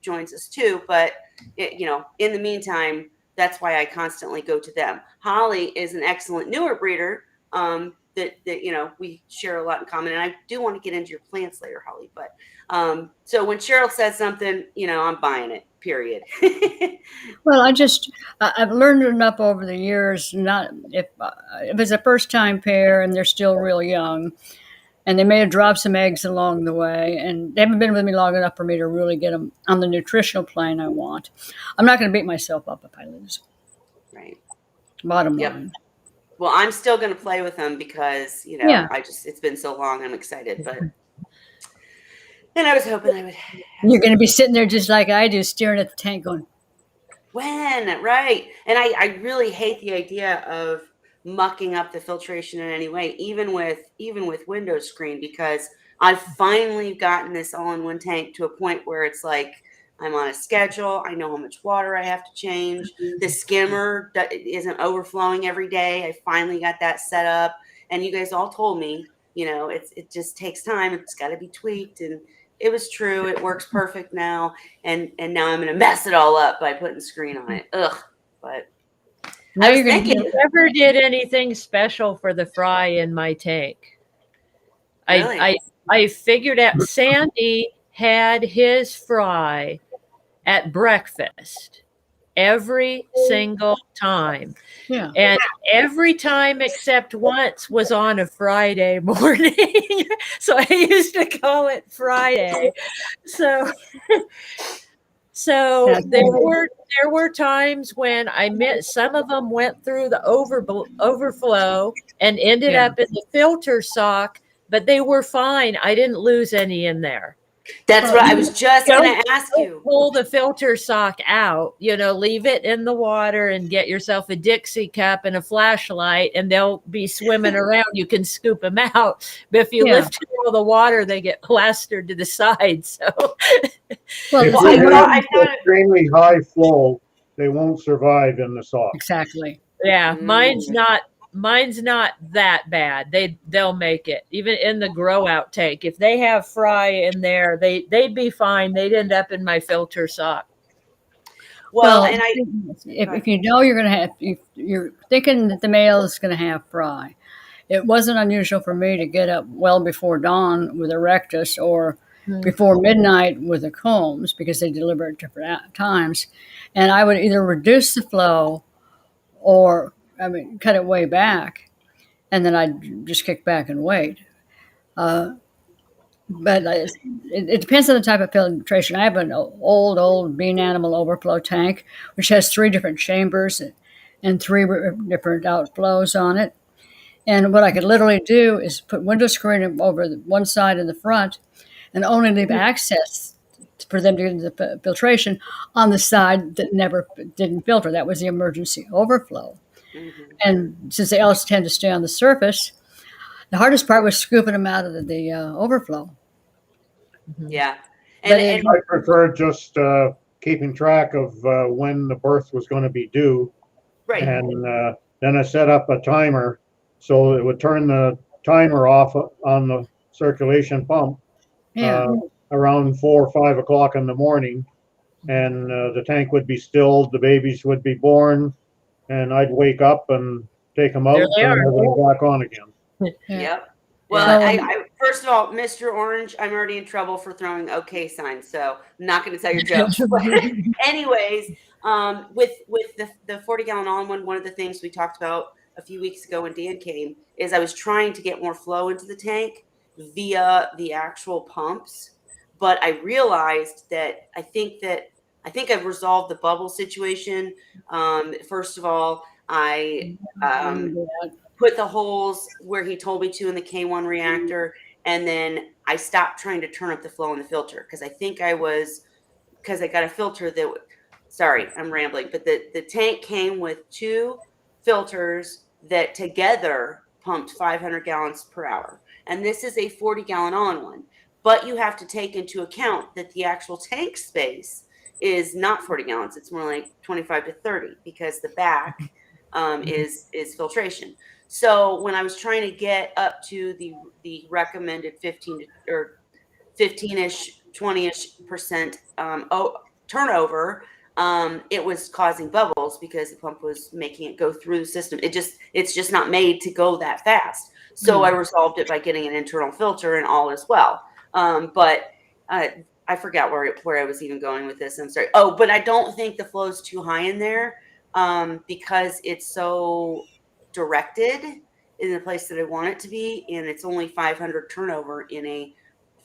joins us too, but in the meantime, that's why I constantly go to them. Holly is an excellent newer breeder. That we share a lot in common, and I do want to get into your plants later, Holly. But so when Cheryl says something, I'm buying it. Period. Well, I've learned enough over the years. Not if it's a first time pair and they're still real young, and they may have dropped some eggs along the way, and they haven't been with me long enough for me to really get them on the nutritional plane I want. I'm not going to beat myself up if I lose. Right. Bottom Yep. line. Well, I'm still going to play with them because, Yeah. it's been so long. I'm excited, but, and I was hoping I would. You're going to be sitting there just like I do, staring at the tank going, When, right. And I really hate the idea of mucking up the filtration in any way, even with window screen, because I've finally gotten this all-in-one tank to a point where it's like, I'm on a schedule. I know how much water I have to change. The skimmer isn't overflowing every day. I finally got that set up. And you guys all told me, it just takes time. It's got to be tweaked. And it was true. It works perfect now. And now I'm going to mess it all up by putting screen on it. Ugh. But now I was you're going to thinking, Never did anything special for the fry in my tank. Really? I figured out Sandy had his fry at breakfast every single time. Yeah. And every time except once was on a Friday morning. So I used to call it Friday. So there were times when I met, some of them went through the overflow and ended up in the filter sock, but they were fine. I didn't lose any in there. That's what I was just going to ask you. Pull the filter sock out, leave it in the water and get yourself a Dixie cup and a flashlight, and they'll be swimming around. You can scoop them out. But if you lift all the water, they get plastered to the side. So, If Well, they I have thought extremely high flow, they won't survive in the sock. exactly. yeah, mine's not that bad. They'll make it even in the grow out tank. If they have fry in there, they'd be fine. They'd end up in my filter sock. Well, and if you know you're going to have, if you're thinking that the male is going to have fry, it wasn't unusual for me to get up well before dawn with a rectus or before midnight with the combs because they deliver at different times, and I would either reduce the flow or cut it way back, and then I'd just kick back and wait. But it depends on the type of filtration. I have an old bean animal overflow tank, which has 3 different chambers and 3 different outflows on it. And what I could literally do is put window screen over one side in the front and only leave access for them to get the filtration on the side that didn't filter. That was the emergency overflow. And since they also tend to stay on the surface, the hardest part was scooping them out of the overflow. yeah. But And I prefer just keeping track of when the birth was going to be due. right. And then I set up a timer so it would turn the timer off on the circulation pump around 4 or 5 o'clock in the morning. And the tank would be stilled, the babies would be born, and I'd wake up and take them out There and they turn are. everything back on again. Yep. Well, I first of all, Mr. Orange, I'm already in trouble for throwing okay signs, so I'm not going to tell your jokes. But anyways, with the 40-gallon all-in-one, one of the things we talked about a few weeks ago when Dan came is I was trying to get more flow into the tank via the actual pumps, but I realized that I think I've resolved the bubble situation. First of all, I put the holes where he told me to in the K1 reactor, and then I stopped trying to turn up the flow in the filter because I got a filter that. Sorry, I'm rambling, but the tank came with 2 filters that together pumped 500 gallons per hour. And this is a 40-gallon on one. But you have to take into account that the actual tank space is not 40 gallons. It's more like 25 to 30 because the back is filtration. So when I was trying to get up to the recommended 15-ish, 20-ish% turnover, it was causing bubbles because the pump was making it go through the system. It's just not made to go that fast. So I resolved it by getting an internal filter, and all is well. But I forgot where I was even going with this. I'm sorry. Oh, but I don't think the flow is too high in there because it's so directed in the place that I want it to be, and it's only 500 turnover in a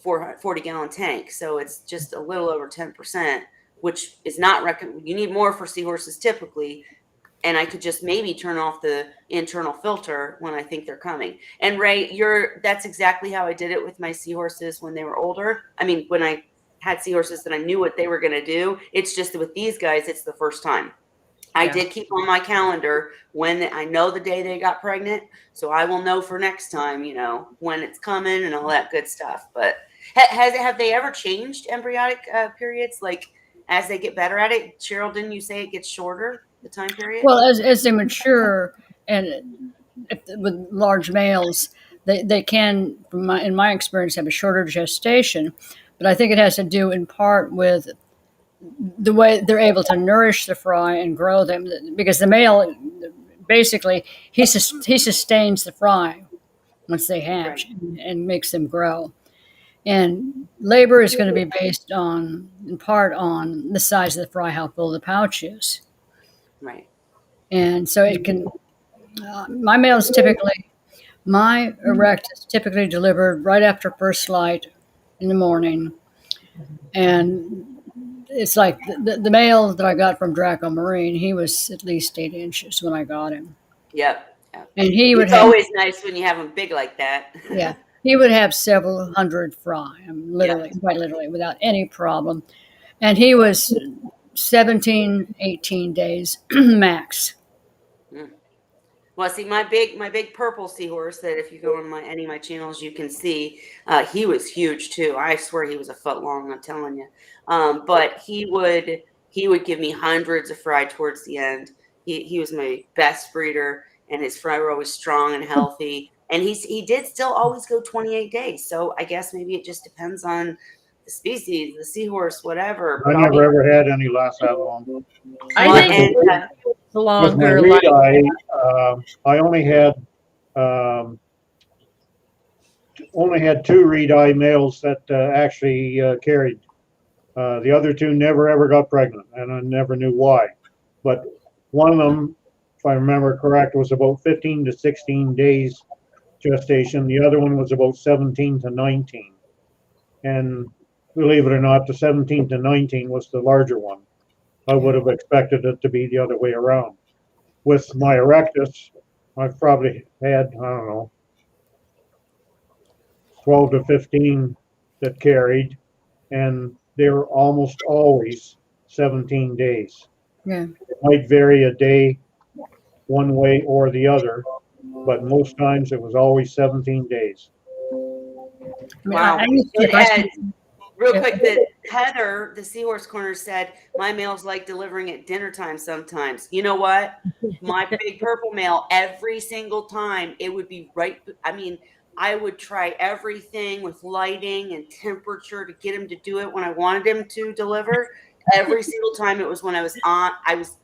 40-gallon tank, so it's just a little over 10%, which is not recommended. You need more for seahorses typically, and I could just maybe turn off the internal filter when I think they're coming. And Ray, that's exactly how I did it with my seahorses when they were older. I mean, when I had seahorses that I knew what they were going to do. It's just that with these guys, it's the first time. I did keep on my calendar when I know the day they got pregnant, so I will know for next time, when it's coming and all that good stuff. But have they ever changed embryonic periods, like as they get better at it? Cheryl, didn't you say it gets shorter, the time period? Well, as they mature, and with large males, they can, in my experience, have a shorter gestation. But I think it has to do in part with the way they're able to nourish the fry and grow them, because the male basically he sustains the fry once they hatch, Right. and makes them grow. And labor is going to be based in part on the size of the fry, how full the pouch is. Right. And so it can, my erect is typically delivered right after first light in the morning. And it's like the male that I got from Draco Marine, he was at least 8 inches when I got him. Yep. And he would It's have, always nice when you have them big like that. yeah, he would have several hundred fry, quite literally, without any problem. And he was 17, 18 days max. Well, see, my big purple seahorse that if you go on any of my channels, you can see, he was huge too. I swear he was a foot long, I'm telling you. But he would give me hundreds of fry towards the end. He was my best breeder, and his fry were always strong and healthy. And he did still always go 28 days. So I guess maybe it just depends on the species, the seahorse, whatever. I never ever had any last that long. I think With it's my longer. reed I only had 2 reed eye males that actually carried. The other 2 never ever got pregnant, and I never knew why. But one of them, if I remember correct, was about 15 to 16 days gestation. The other one was about 17 to 19. And believe it or not, the 17 to 19 was the larger one. I would have expected it to be the other way around. With my erectus, I've probably had, I don't know, 12 to 15 that carried, and they were almost always 17 days. Yeah. It might vary a day one way or the other, but most times it was always 17 days. Wow. Real quick, that Heather, the Seahorse Corner, said, my males like delivering at dinner time sometimes. You know what? My big purple male, every single time, it would be right. I mean, I would try everything with lighting and temperature to get him to do it when I wanted him to deliver. Every single time it was when I was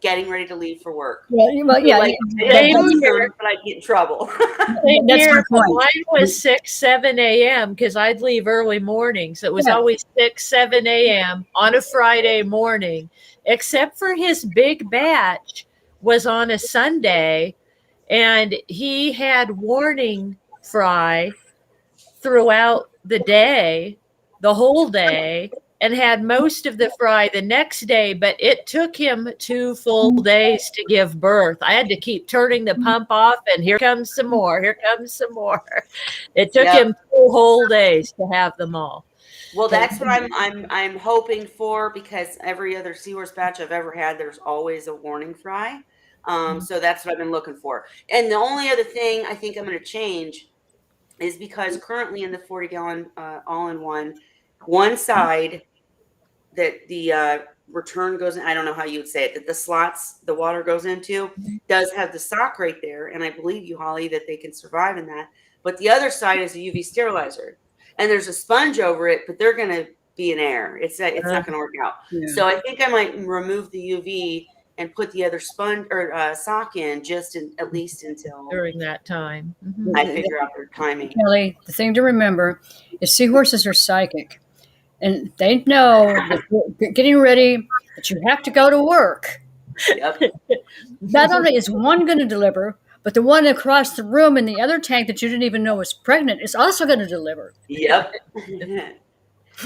getting ready to leave for work. Well, yeah, Like, but I'd get in trouble. that's my point. Mine was 6, 7 a.m. because I'd leave early mornings. It was always 6, 7 a.m. on a Friday morning, except for his big batch was on a Sunday, and he had warning fry throughout the day, the whole day, and had most of the fry the next day, but it took him 2 full days to give birth. I had to keep turning the pump off, and here comes some more. Here comes some more. It took him 2 whole days to have them all. Well, that's what I'm hoping for, because every other seahorse batch I've ever had, there's always a warning fry. So that's what I've been looking for. And the only other thing I think I'm going to change is because currently in the 40-gallon all-in-one, one side that the return goes in, I don't know how you would say it, that the slots the water goes into does have the sock right there. And I believe you, Holly, that they can survive in that. But the other side is a UV sterilizer. And there's a sponge over it, but they're going to be in air. It's not going to work out. Yeah. So I think I might remove the UV and put the other sponge or sock in just at least until During that time. Mhm. I figure out their timing. Kelly, the thing to remember is seahorses are psychic, and they know that you're getting ready, that you have to go to work. Yep. Not only is one going to deliver, but the one across the room in the other tank that you didn't even know was pregnant is also going to deliver. Yep. I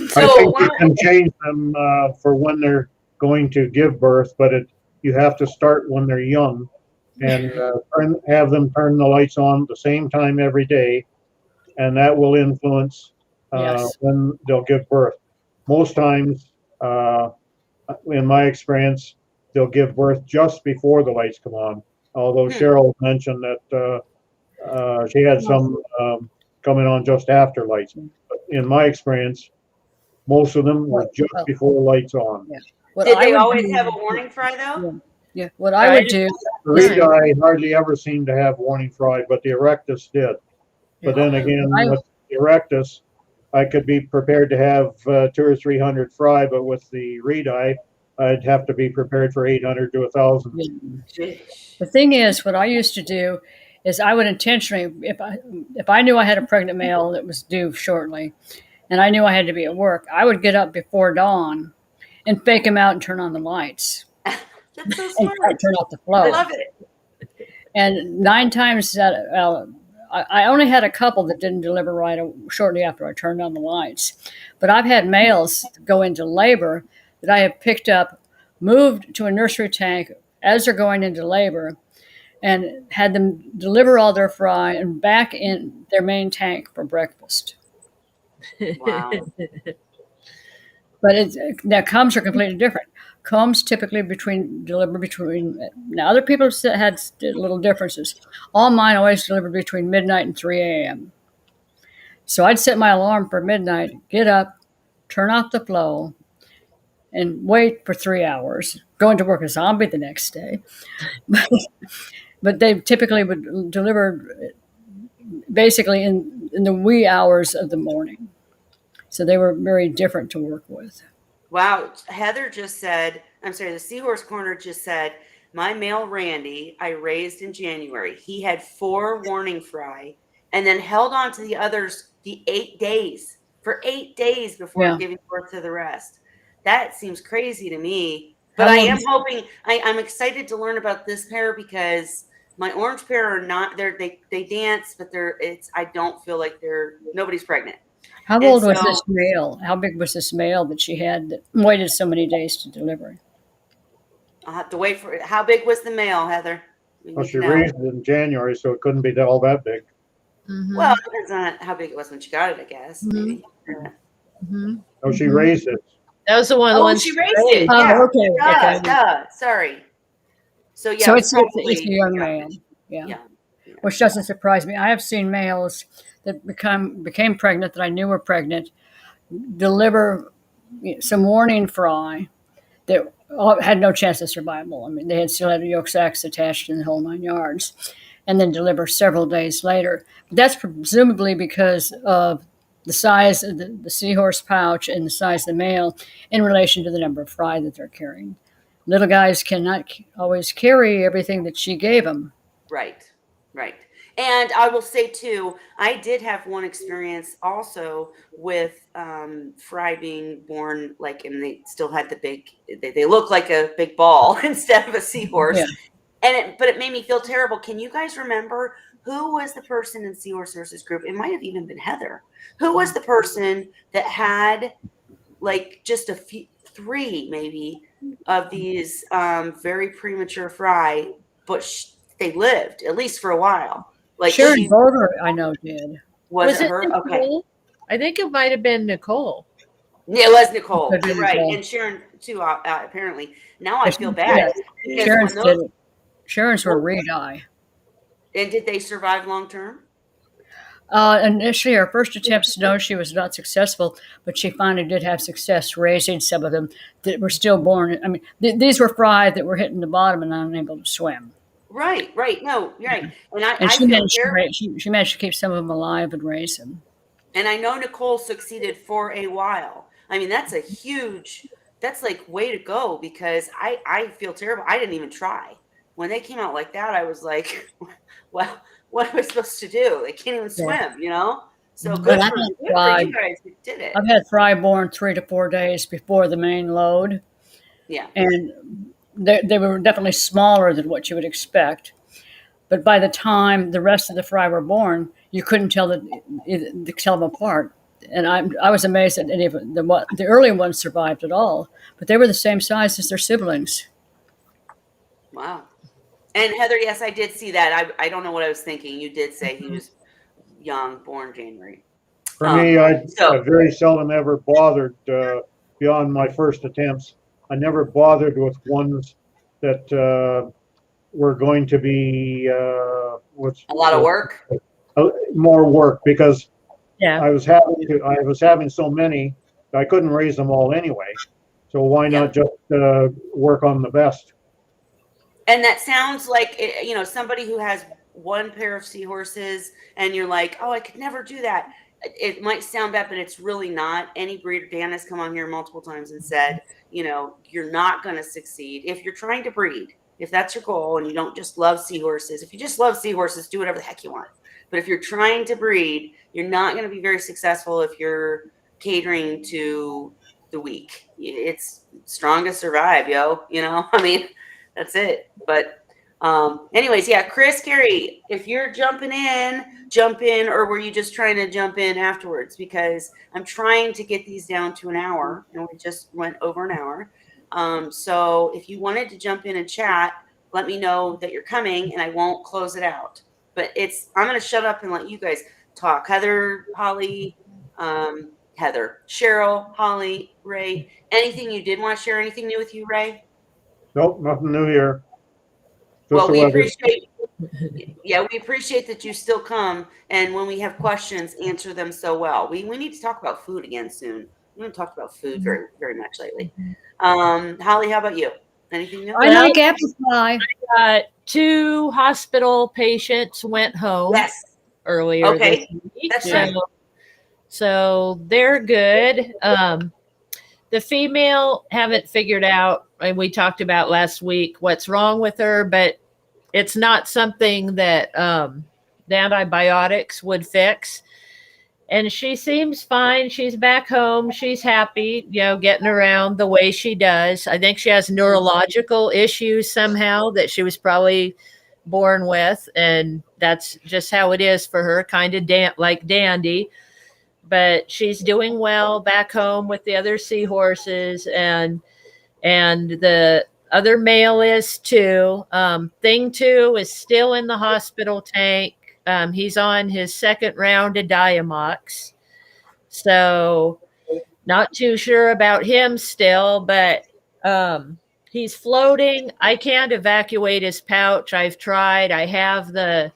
So think you can change them for when they're going to give birth, but you have to start when they're young and have them turn the lights on at the same time every day, and that will influence Yes. when they'll give birth. Most times, in my experience, they'll give birth just before the lights come on. Although Cheryl mentioned that she had some coming on just after lights. But in my experience, most of them were just before the lights on. What did I they would always do- have a warning fry though? Yeah, what I would do. The Redi hardly ever seemed to have warning fry, but the Erectus did. But then again, with the Erectus, I could be prepared to have 200 or 300 fry, but with the Redi, I'd have to be prepared for 800 to 1,000. The thing is, what I used to do is I would intentionally, if I knew I had a pregnant male that was due shortly, and I knew I had to be at work, I would get up before dawn and fake him out and turn on the lights That's so and smart. turn off the I flow. love it. And 9 times that, I only had a couple that didn't deliver right shortly after I turned on the lights. But I've had males go into labor that I have picked up, moved to a nursery tank as they're going into labor, and had them deliver all their fry and back in their main tank for breakfast. Wow. But now combs are completely different. Combs typically deliver between. Now other people had little differences. All mine always delivered between midnight and 3 a.m. So I'd set my alarm for midnight, get up, turn off the flow, and wait for 3 hours. Go into work a zombie the next day. But they typically would deliver basically in the wee hours of the morning. So they were very different to work with. Wow. Heather just said, I'm sorry, the Seahorse Corner just said, my male Randy, I raised in January. He had 4 warning fry and then held on to the others the 8 days, for 8 days before giving birth to the rest. That seems crazy to me. But I am hoping, I'm excited to learn about this pair because my orange pair are not, they dance, but I don't feel like nobody's pregnant. How old was this male? How big was this male that she had that waited so many days to deliver? I'll have to wait for it. How big was the male, Heather? Well, she raised it in January, so it couldn't be all that big. Mhm. Well, it depends on how big it was when she got it, I guess. Maybe. Mhm. No, she raised it. That was the one of the Oh, ones she raised it. Oh, Yeah. okay. Duh. Sorry. So yeah, So it it's was a probably- young male. Yeah. Which doesn't surprise me. I have seen males that became pregnant that I knew were pregnant deliver some warning fry that had no chance of survival. I mean, they had still had yolk sacs attached in the whole 9 yards, and then deliver several days later. But that's presumably because of the size of the seahorse pouch and the size of the male in relation to the number of fry that they're carrying. Little guys cannot always carry everything that she gave them. Right. And I will say too, I did have one experience also with fry being born and they still had the big. They look like a big ball instead of a seahorse, but it made me feel terrible. Can you guys remember who was the person in Seahorse Nurses group? It might have even been Heather. Who was the person that had just a few, 3 maybe of these very premature fry, but they lived at least for a while. Sharon Boulder, I know, did. Was it her? Nicole? Okay. I think it might have been Nicole. Yeah, it was Nicole. You're right. Nicole. And Sharon too, apparently. Now I feel bad. Sharon did it. Sharon's were re-dye. And did they survive long term? Initially, her first attempts, no, she was not successful, but she finally did have success raising some of them that were still born. I mean, these were fry that were hitting the bottom and unable to swim. Right. No, you're right. And And I she feel managed, terrible. she managed to keep some of them alive and raise them. And I know Nicole succeeded for a while. I mean, that's like way to go, because I feel terrible. I didn't even try. When they came out like that, I was like, well, what am I supposed to do? They can't even swim, you know? So But good for you guys who did it. I've had fry born 3 to 4 days before the main load, Yeah. and they were definitely smaller than what you would expect. But by the time the rest of the fry were born, you couldn't tell them apart. And I was amazed that any of the early ones survived at all. But they were the same size as their siblings. Wow. And Heather, yes, I did see that. I don't know what I was thinking. You did say he was young, born January. For me, I so- very seldom ever bothered beyond my first attempts. I never bothered with ones that were going to be A lot of work. more work, because Yeah. I was having so many that I couldn't raise them all anyway. So why not just work on the best? And that sounds like, somebody who has one pair of seahorses and you're like, oh, I could never do that. It might sound bad, but it's really not. Any breeder, Dan has come on here multiple times and said, you're not going to succeed if you're trying to breed. If that's your goal and you don't just love seahorses, if you just love seahorses, do whatever the heck you want. But if you're trying to breed, you're not going to be very successful if you're catering to the weak. It's strong to survive, yo. I mean, that's it. But anyways, yeah, Chris, Gary, if you're jumping in, jump in, or were you just trying to jump in afterwards? Because I'm trying to get these down to an hour, and we just went over an hour. So if you wanted to jump in and chat, let me know that you're coming, and I won't close it out. But I'm going to shut up and let you guys talk. Heather, Holly, Cheryl, Holly, Ray, anything you did want to share? Anything new with you, Ray? Nope, nothing new here. Just Well, the we weather. appreciate that you still come, and when we have questions, answer them so well. We need to talk about food again soon. We haven't talked about food very, very much lately. Holly, how about you? Anything new? I like apple pie. 2 hospital patients went home Yes. earlier Okay. this week. That's right. So they're good. The female haven't figured out, and we talked about last week, what's wrong with her, but it's not something that the antibiotics would fix. And she seems fine. She's back home. She's happy, getting around the way she does. I think she has neurological issues somehow that she was probably born with. And that's just how it is for her, kind of like Dandy. But she's doing well back home with the other seahorses, and the other male is too. Thing 2 is still in the hospital tank. He's on his 2nd round of Diamox. So not too sure about him still, but he's floating. I can't evacuate his pouch. I've tried. I have the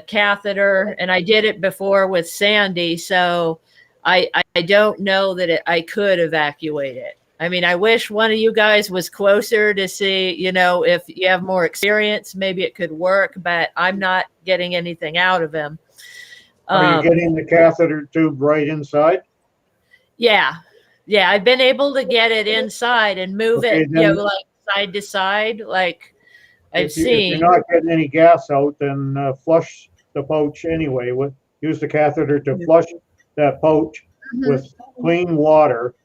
catheter, and I did it before with Sandy. So I don't know that I could evacuate it. I mean, I wish one of you guys was closer to see, if you have more experience, maybe it could work, but I'm not getting anything out of him. Are you getting the catheter tube right inside? Yeah. I've been able to get it inside and move it, like side to side, like I've seen. If you're not getting any gas out, then flush the pouch anyway. Use the catheter to flush that pouch with clean water.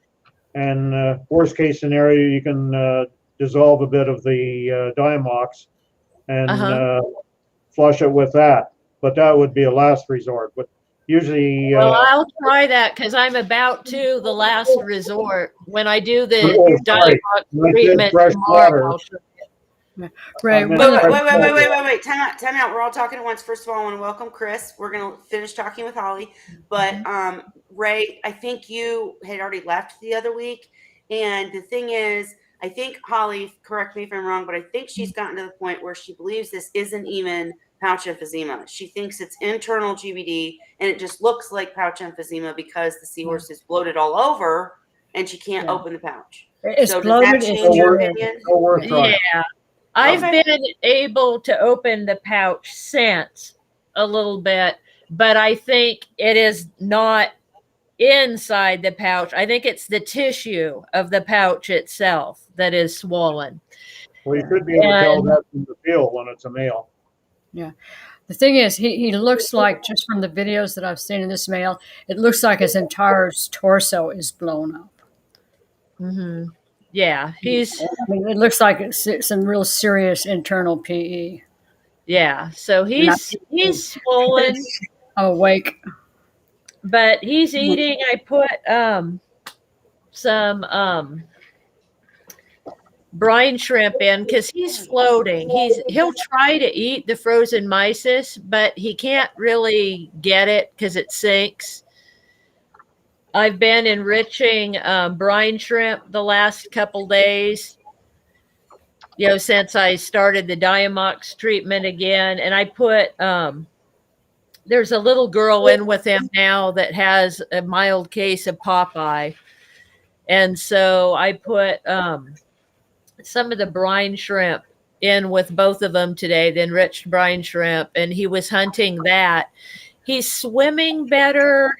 And worst case scenario, you can dissolve a bit of the Diamox and flush it with that. But that would be a last resort. But usually, well, I'll try that because I'm about to the last resort when I do the Diamox treatment tomorrow. Ray, Wait. Time out. We're all talking at once. First of all, I want to welcome Chris. We're going to finish talking with Holly. But Ray, I think you had already left the other week. And the thing is, I think Holly, correct me if I'm wrong, but I think she's gotten to the point where she believes this isn't even pouch emphysema. She thinks it's internal GBD, and it just looks like pouch emphysema because the seahorse is bloated all over, and she can't Yeah. open the pouch. It's So does that bloated. change your It's- opinion? No worth trying. Yeah. I've Okay. been able to open the pouch since a little bit, but I think it is not inside the pouch. I think it's the tissue of the pouch itself that is swollen. Well, you should be able to tell And- that from the feel when it's a male. The thing is, he looks like, just from the videos that I've seen in this male, it looks like his entire torso is blown up. Mm-hmm. Yeah, he's I mean, it looks like it's some real serious internal PE. yeah. So he's swollen, Oh, wake. but he's eating. I put some brine shrimp in because he's floating. He'll try to eat the frozen mysis, but he can't really get it because it sinks. I've been enriching brine shrimp the last couple days, since I started the Diamox treatment again. And I put, there's a little girl in with him now that has a mild case of Popeye. And so I put some of the brine shrimp in with both of them today, the enriched brine shrimp, and he was hunting that. He's swimming better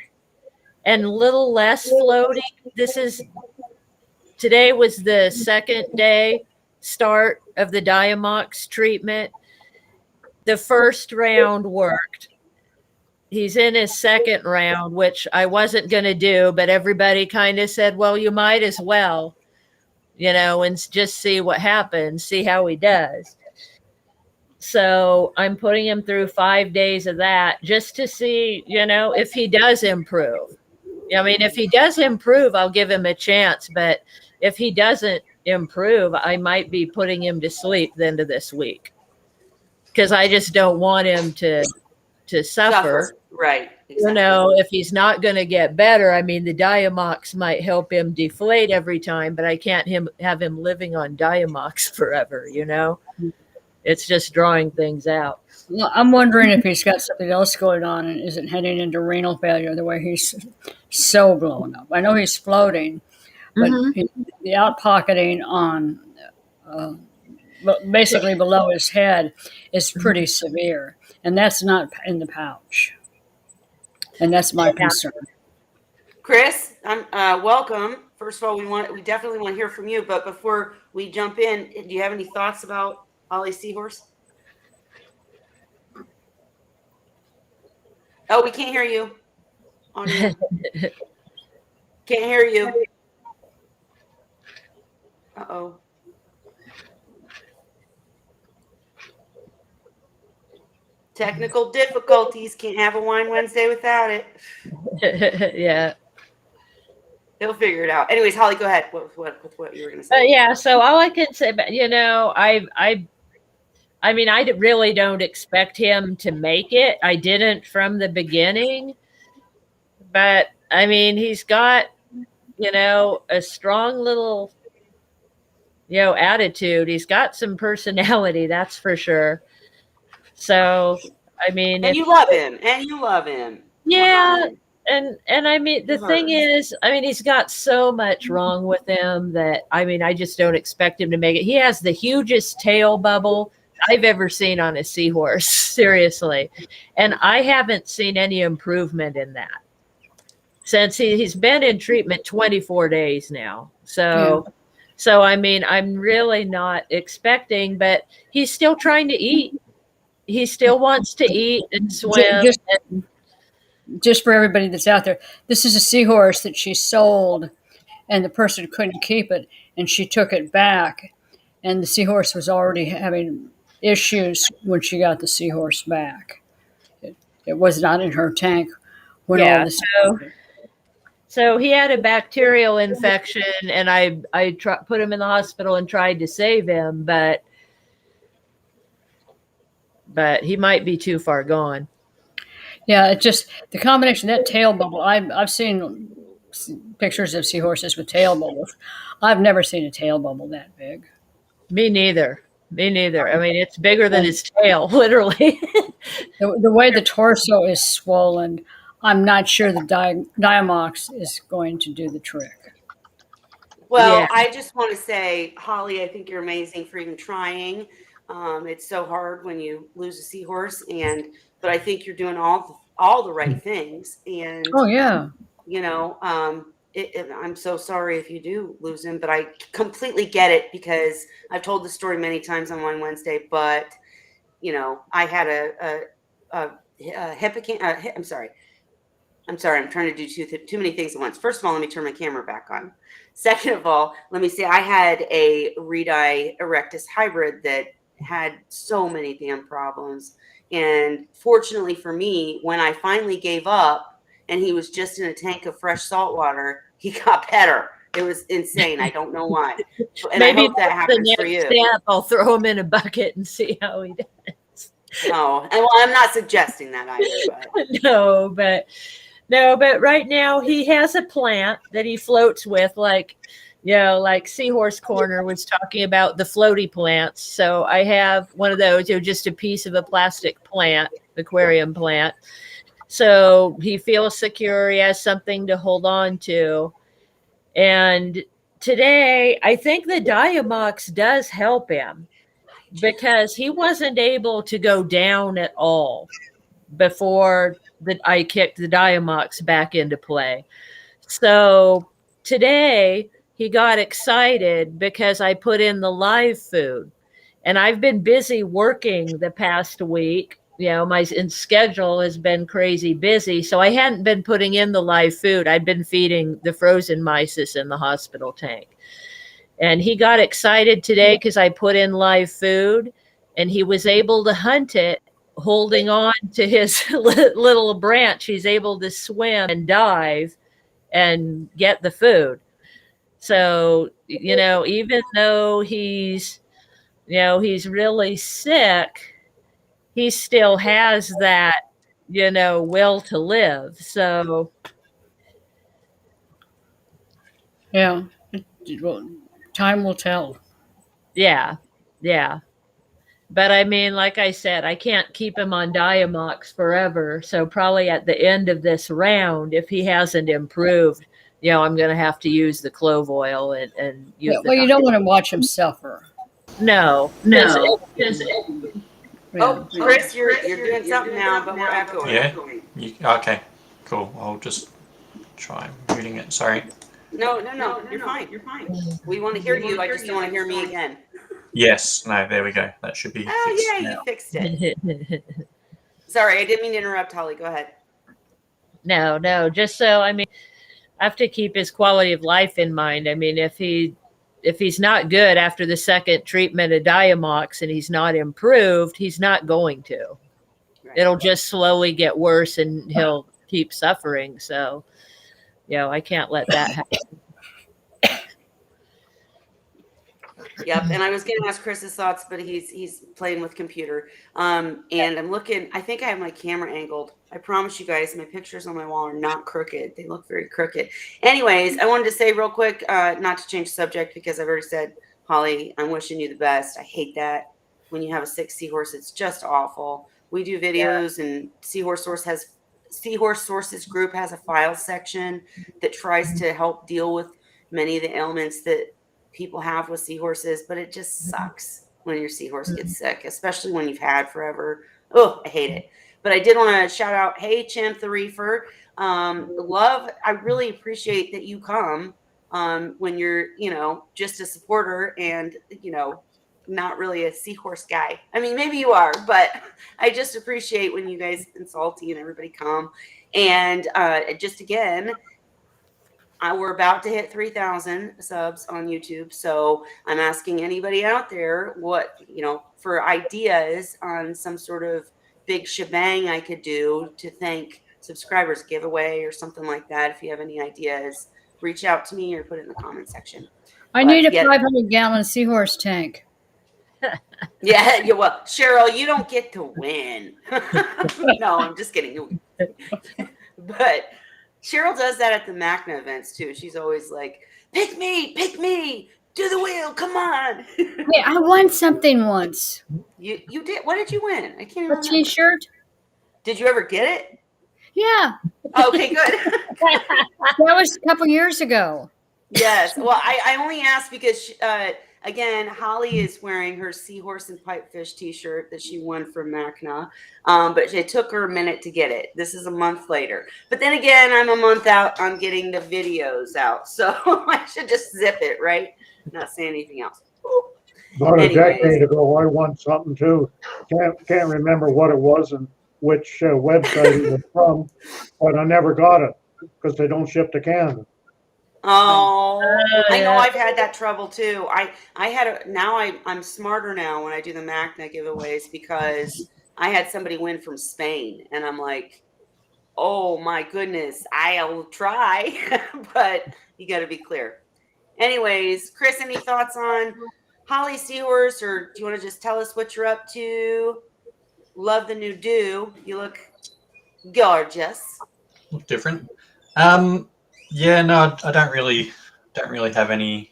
and a little less floating. Today was the second day start of the Diamox treatment. The first round worked. He's in his second round, which I wasn't going to do, but everybody kind of said, well, you might as well, and just see what happens, see how he does. So I'm putting him through 5 days of that just to see, if he does improve. I mean, if he does improve, I'll give him a chance. But if he doesn't improve, I might be putting him to sleep the end of this week because I just don't want him to suffer. Right. Exactly. If he's not going to get better, I mean, the Diamox might help him deflate every time, but I can't have him living on Diamox forever, It's just drawing things out. Well, I'm wondering if he's got something else going on and isn't heading into renal failure the way he's so blown up. I know he's floating, but the outpocketing on basically below his head is pretty severe, and that's not in the pouch. And that's my concern. Chris, welcome. First of all, we definitely want to hear from you. But before we jump in, do you have any thoughts about Ollie Seahorse? Oh, we can't hear you. Audio. Can't hear you. Uh-oh. Technical difficulties. Can't have a Wine Wednesday without it. Yeah. He'll figure it out. Anyways, Holly, go ahead. With what you were going to say? Yeah. So all I can say, but I mean, I really don't expect him to make it. I didn't from the beginning, but I mean, he's got, a strong little, attitude. He's got some personality, that's for sure. So, I mean, And you love him. Yeah. And I mean, the thing is, I mean, he's got so much wrong with him that, I mean, I just don't expect him to make it. He has the hugest tail bubble I've ever seen on a seahorse, seriously. And I haven't seen any improvement in that since he's been in treatment 24 days now. So I mean, I'm really not expecting, but he's still trying to eat. He still wants to eat and swim. Just for everybody that's out there, this is a seahorse that she sold, and the person couldn't keep it, and she took it back, and the seahorse was already having issues when she got the seahorse back. It was not in her tank when all this. So he had a bacterial infection, and I put him in the hospital and tried to save him, but he might be too far gone. Yeah, it's just the combination of that tail bubble. I've seen pictures of seahorses with tail bubbles. I've never seen a tail bubble that big. Me neither. Me neither. I mean, it's bigger than his tail, literally. The way the torso is swollen, I'm not sure the Diamox is going to do the trick. Well, Yeah. I just want to say, Holly, I think you're amazing for even trying. It's so hard when you lose a seahorse, but I think you're doing all the right things. And Oh yeah. you know, I'm so sorry if you do lose him, but I completely get it because I've told the story many times on Wine Wednesday. But you know, I had a hippocamp. I'm sorry. I'm trying to do too many things at once. First of all, let me turn my camera back on. Second of all, let me say I had a Redi erectus hybrid that had so many damn problems. And fortunately for me, when I finally gave up and he was just in a tank of fresh salt water, he got better. It was insane. I don't know why. And Maybe I hope that happens for you. Step, I'll throw him in a bucket and see how he does. No, and well, I'm not suggesting that either. But. No, but right now he has a plant that he floats with, like Seahorse Corner was talking about the floaty plants. So I have one of those, just a piece of a plastic plant, aquarium plant. So he feels secure. He has something to hold on to. And today, I think the Diamox does help him because he wasn't able to go down at all before I kicked the Diamox back into play. So today he got excited because I put in the live food, and I've been busy working the past week. My schedule has been crazy busy. So I hadn't been putting in the live food. I'd been feeding the frozen mysis in the hospital tank. And he got excited today because I put in live food, and he was able to hunt it holding on to his little branch. He's able to swim and dive and get the food. So, even though he's really sick, he still has that, will to live. So, yeah, time will tell. Yeah. But I mean, like I said, I can't keep him on Diamox forever. So probably at the end of this round, if he hasn't improved, I'm going to have to use the clove oil and use well, you don't want to watch him suffer. No. Yeah. Oh, Chris, you're doing something now, but we're echoing. Yeah? Okay, cool. I'll just try muting it. Sorry. No, you're fine. We want to hear you. I just don't want to hear me again. Yes. No, there we go. That should be fixed yeah, now. you fixed it. Sorry, I didn't mean to interrupt, Holly. Go ahead. No. Just so, I have to keep his quality of life in mind. I mean, if he's not good after the second treatment of Diamox and he's not improved, he's not going to. Right. It'll just slowly get worse and he'll keep suffering. So, I can't let that happen. Yep, and I was going to ask Chris's thoughts, but he's playing with computer. And I'm looking. I think I have my camera angled. I promise you guys, my pictures on my wall are not crooked. They look very crooked. Anyways, I wanted to say real quick, not to change the subject because I've already said, Holly, I'm wishing you the best. I hate that when you have a sick seahorse. It's just awful. We do videos, and Seahorse Sources group has a file section that tries to help deal with many of the ailments that people have with seahorses, but it just sucks when your seahorse gets sick, especially when you've had forever. Oh, I hate it. But I did want to shout out, hey, Chimp the Reefer. Love, I really appreciate that you come when you're, just a supporter and, not really a seahorse guy. I mean, maybe you are, but I just appreciate when you guys and Salty and everybody come. And just again, we're about to hit 3,000 subs on YouTube. So I'm asking anybody out there what, for ideas on some sort of big shebang I could do to thank subscribers, giveaway or something like that. If you have any ideas, reach out to me or put it in the comment section. I need a 500-gallon seahorse tank. Yeah, well, Cheryl, you don't get to win. No, I'm just kidding. But Cheryl does that at the MACNA events too. She's always like, pick me, do the wheel, come on. Hey, I won something once. You did. What did you win? I can't even A remember. T-shirt. Did you ever get it? Yeah, Okay, good. that was a couple years ago. Yes. Well, I only asked because, again, Holly is wearing her Seahorse and Pipefish T-shirt that she won from MACNA, but it took her a minute to get it. This is a month later. But then again, I'm a month out on getting the videos out, so I should just zip it, right? Not say anything else. About a Anyways. decade ago, I won something too. Can't remember what it was and which website it was from, but I never got it because they don't ship to Canada. Oh, I know yeah. I've had that trouble too. I'm smarter now when I do the MACNA giveaways because I had somebody win from Spain and I'm like, oh my goodness, I'll try, but you got to be clear. Anyways, Chris, any thoughts on Holly Seahorse, or do you want to just tell us what you're up to? Love the new do. You look gorgeous. Look different. Yeah, no, I don't really have any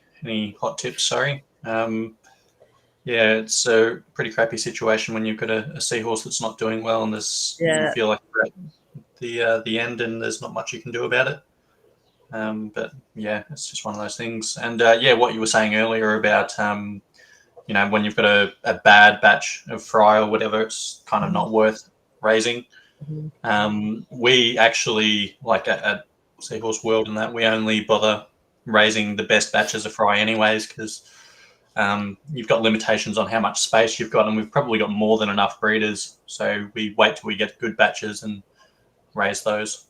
hot tips. Sorry. Yeah, it's a pretty crappy situation when you've got a seahorse that's not doing well, and you feel like you're at the end, and there's not much you can do about it. But yeah, it's just one of those things. And yeah, what you were saying earlier about when you've got a bad batch of fry or whatever, it's kind of not worth raising. We actually, like at Seahorse World and that, we only bother raising the best batches of fry anyways, because you've got limitations on how much space you've got, and we've probably got more than enough breeders, so we wait till we get good batches and raise those.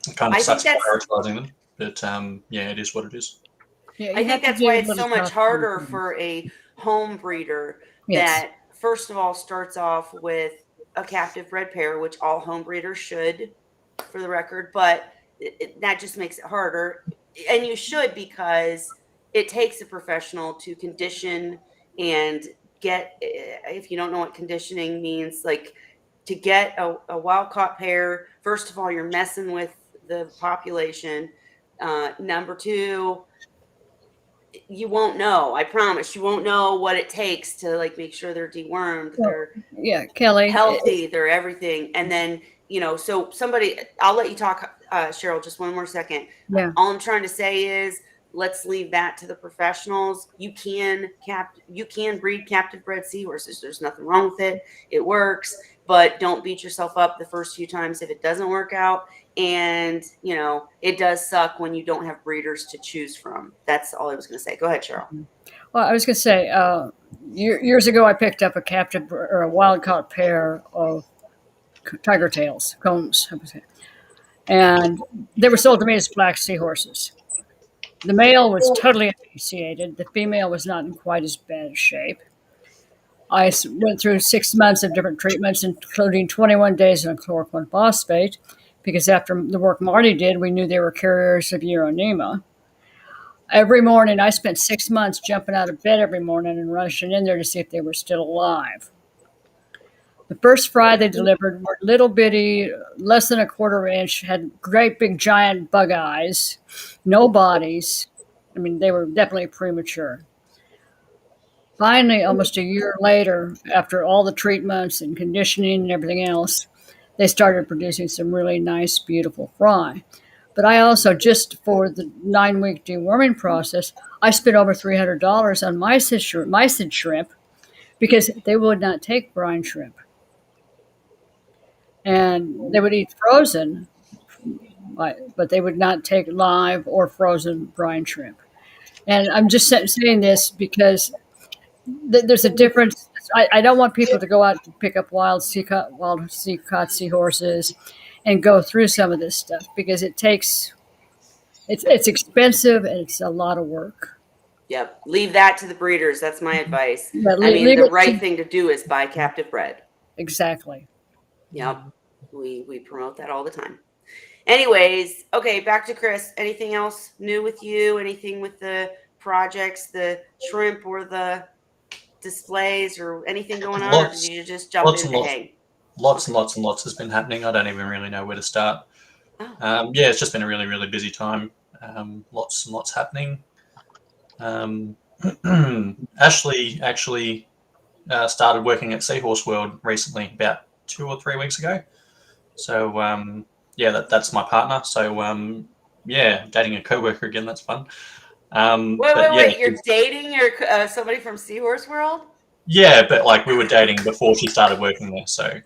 It kind of sucks prioritizing them, but yeah, it is what it is. Yeah, I think that's why it's so much harder for a home breeder that first of all starts off with a captive bred pair, which all home breeders should, for the record, but that just makes it harder. And you should, because it takes a professional to condition and get, if you don't know what conditioning means, like to get a wild caught pair, first of all, you're messing with the population. Number two, you won't know. I promise you won't know what it takes to like make sure they're dewormed, they're Kelly, healthy, they're everything. And then, so somebody, I'll let you talk, Cheryl, just one more second. Yeah. All I'm trying to say is let's leave that to the professionals. You can breed captive bred seahorses. There's nothing wrong with it. It works, but don't beat yourself up the first few times if it doesn't work out. And, it does suck when you don't have breeders to choose from. That's all I was going to say. Go ahead, Cheryl. Well, I was going to say, years ago, I picked up a captive or a wild caught pair of tiger tails, combs, and they were sold to me as black seahorses. The male was totally emaciated. The female was not in quite as bad shape. I went through 6 months of different treatments, including 21 days on chloroquine phosphate, because after the work Marty did, we knew they were carriers of Euronema. Every morning, I spent 6 months jumping out of bed every morning and rushing in there to see if they were still alive. The first fry they delivered were little bitty, less than a quarter inch, had great big giant bug eyes, no bodies. I mean, they were definitely premature. Finally, almost a year later, after all the treatments and conditioning and everything else, they started producing some really nice, beautiful fry. But I also, just for the 9-week deworming process, I spent over $300 on mysid shrimp because they would not take brine shrimp. And they would eat frozen, but they would not take live or frozen brine shrimp. And I'm just saying this because there's a difference. I don't want people to go out and pick up wild sea-caught seahorses and go through some of this stuff because it's expensive and it's a lot of work. Yep. Leave that to the breeders. That's my advice. Yeah, the right thing to do is buy captive bred. Exactly. Yep. We promote that all the time. Anyways, okay, back to Chris. Anything else new with you? Anything with the projects, the shrimp or the displays or anything going on? Or did you just jump into the hay? Lots and lots and lots has been happening. I don't even really know where to start. Yeah, it's just been a really, really busy time. Lots and lots happening. Ashley actually started working at Seahorse World recently, about 2 or 3 weeks ago. So yeah, that's my partner. So yeah, dating a coworker again. That's fun. But yeah, Wait. You're dating your somebody from Seahorse World? yeah, but like we were dating before she started working there. So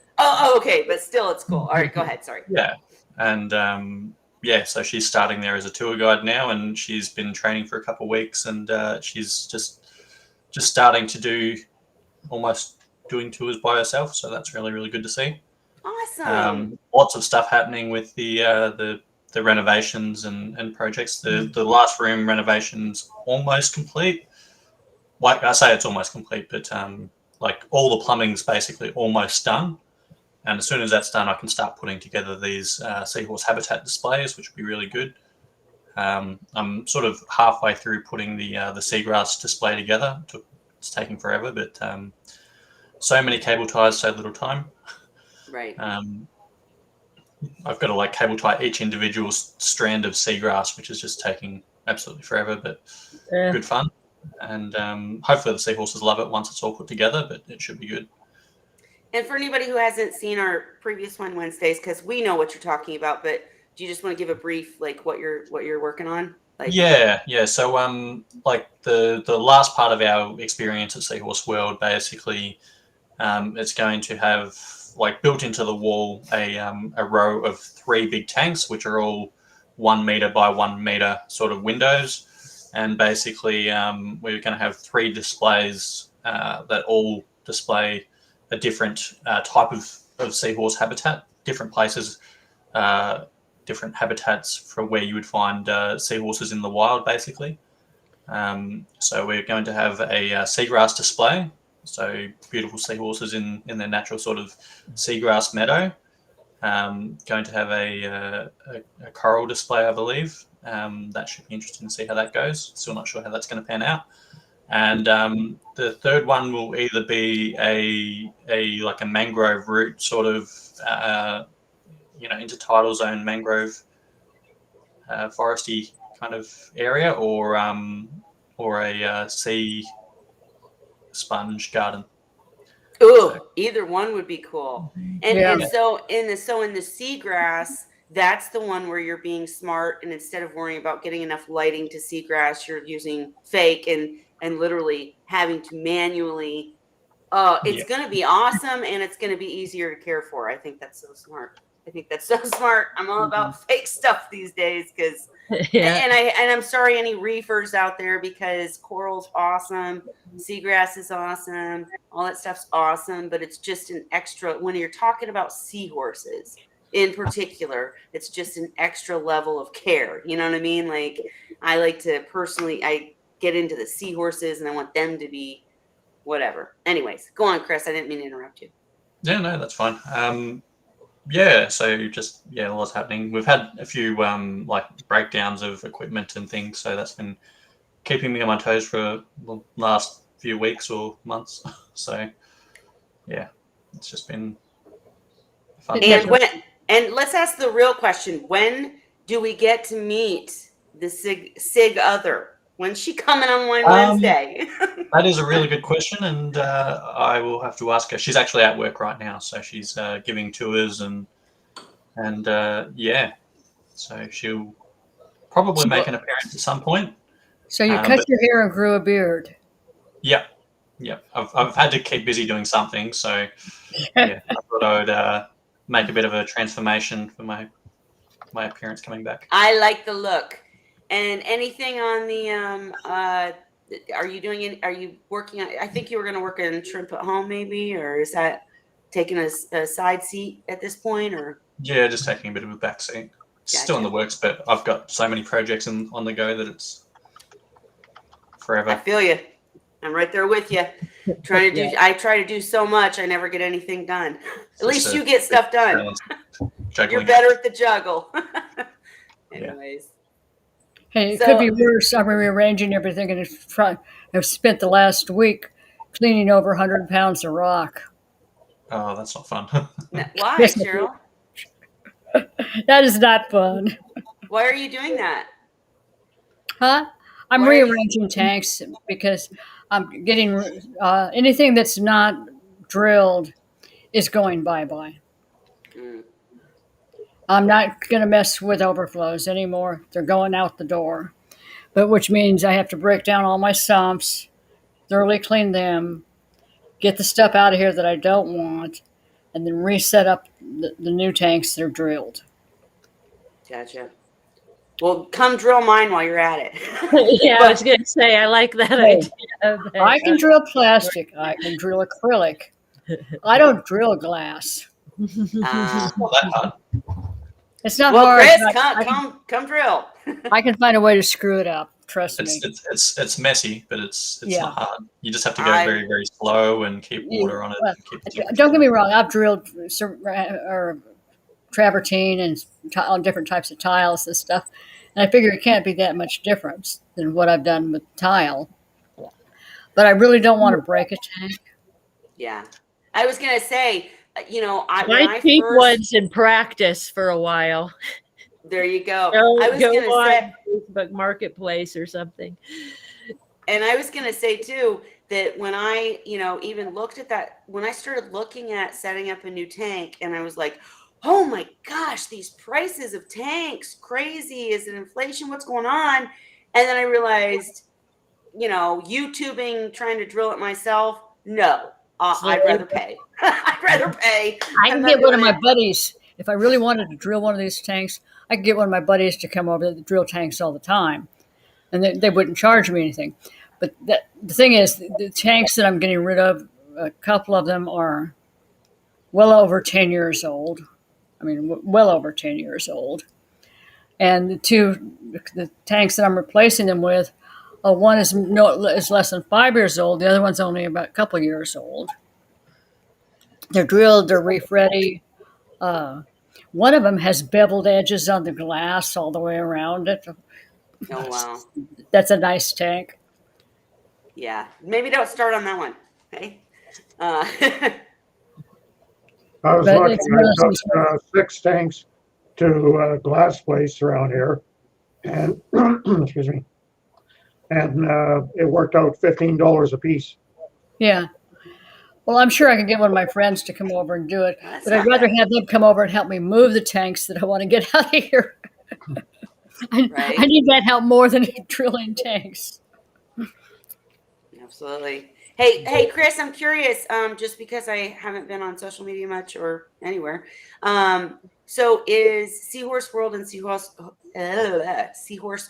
Okay, but still, it's cool. All right, go ahead. Sorry. yeah, and yeah, so she's starting there as a tour guide now, and she's been training for a couple of weeks, and she's just starting to do almost doing tours by herself. So that's really, really good to see. Awesome. Lots of stuff happening with the renovations and projects. The last room renovation's almost complete. Like I say, it's almost complete, but like all the plumbing's basically almost done. And as soon as that's done, I can start putting together these seahorse habitat displays, which would be really good. I'm sort of halfway through putting the seagrass display together. It's taking forever, but so many cable ties, so little time. Right. I've got to like cable tie each individual strand of seagrass, which is just taking absolutely forever, but good fun. And hopefully the seahorses love it once it's all put together, but it should be good. And for anybody who hasn't seen our previous Wine Wednesdays, because we know what you're talking about, but do you just want to give a brief, like what you're working on? Like, yeah. So like the last part of our experience at Seahorse World, basically, it's going to have like built into the wall a row of 3 big tanks, which are all 1 meter by 1 meter sort of windows, and basically we're going to have 3 displays that all display a different type of seahorse habitat, different places, different habitats for where you would find seahorses in the wild, basically. So we're going to have a seagrass display, so beautiful seahorses in their natural sort of seagrass meadow. Going to have a coral display, I believe. That should be interesting to see how that goes. Still not sure how that's going to pan out. And the third one will either be a like a mangrove root sort of intertidal zone mangrove foresty kind of area, or a sea sponge garden. ooh, either one would be cool. And Yeah. and so in the seagrass, that's the one where you're being smart, and instead of worrying about getting enough lighting to seagrass, you're using fake and literally having to manually. It's going to be awesome, and it's going to be easier to care for. I think that's so smart. I'm all about fake stuff these days, because Yeah. and I'm sorry any reefers out there, because coral's awesome, seagrass is awesome, all that stuff's awesome, but it's just an extra when you're talking about seahorses in particular. It's just an extra level of care. You know what I mean? Like, I like to personally, I get into the seahorses, and I want them to be whatever. Anyways, go on, Chris. I didn't mean to interrupt you. Yeah, no, that's fine. Yeah, so just lots happening. We've had a few like breakdowns of equipment and things, so that's been keeping me on my toes for the last few weeks or months. So yeah, it's just been fun. And let's ask the real question: when do we get to meet the Sig other? When's she coming on Wine Wednesday? That is a really good question, and I will have to ask her. She's actually at work right now, so she's giving tours and yeah, so she'll probably make an appearance at some point. So you cut your hair and grew a beard. Yeah. I've had to keep busy doing something, so yeah, I thought I would make a bit of a transformation for my appearance coming back. I like the look. And anything on the are you working on, I think you were going to work on Shrimp at Home maybe, or is that taking a side seat at this point, or? Yeah, just taking a bit of a back seat. It's still in the works, but I've got so many projects on the go that it's forever. I feel you. I'm right there with you. I try to do so much, I never get anything done. At least you get stuff done. You're better at the juggle. Anyways. Hey, it could be worse. I'm rearranging everything in front. I've spent the last week cleaning over 100 pounds of rock. Oh, that's not fun. Why, Cheryl? That is not fun. Why are you doing that? Huh? I'm Why are you- rearranging tanks because I'm getting anything that's not drilled is going bye-bye. Mm, I'm not going to mess with overflows anymore. They're going out the door. But which means I have to break down all my sumps, thoroughly clean them, get the stuff out of here that I don't want, and then reset up the new tanks that are drilled. gotcha. Well, come drill mine while you're at it. Yeah, I was going to say, I like that Hey, idea. but, I can drill plastic. I can drill acrylic. I don't drill glass. Not that hard. It's not well, hard. Chris, but I can, come drill. I can find a way to screw it up. Trust me. It's messy, but it's Yeah. not hard. You just have to go I- very, very slow and keep Yeah, water on it. well, And keep the temperature Don't get me down. wrong. I've drilled or travertine and on different types of tiles and stuff, and I figure it can't be that much difference than what I've done with tile. But I really don't want to break a tank. Yeah, I was gonna say, when I I keep first, ones in practice for a while. there you go. Go, I was go gonna on say, Facebook Marketplace or something. and I was gonna say too that when I, even looked at that, when I started looking at setting up a new tank, and I was like, oh my gosh, these prices of tanks, crazy! Is it inflation? What's going on? And then I realized, YouTubing, trying to drill it myself. No, I'd rather pay. I'd rather pay. I can I'm not get one of doing my it. buddies if I really wanted to drill one of these tanks. I could get one of my buddies to come over to drill tanks all the time, and they wouldn't charge me anything. But the thing is, the tanks that I'm getting rid of, a couple of them are well over 10 years old. I mean, well over 10 years old. And the tanks that I'm replacing them with, one is less than 5 years old. The other one's only about a couple years old. They're drilled. They're reef ready. One of them has beveled edges on the glass all the way around it. Oh wow. That's a nice tank. Yeah, maybe don't start on that one. Okay. I was But lucky. it's I really took 6 tanks to a glass place around here, and excuse me, and it worked out $15 a piece. Yeah. Well, I'm sure I can get one of my friends to come over and do it, That's but I'd not rather bad. have them come over and help me move the tanks that I want to get out of here. Right. I need that help more than drilling tanks. Absolutely. Hey, Chris, I'm curious. Just because I haven't been on social media much or anywhere. So is Seahorse World and Seahorse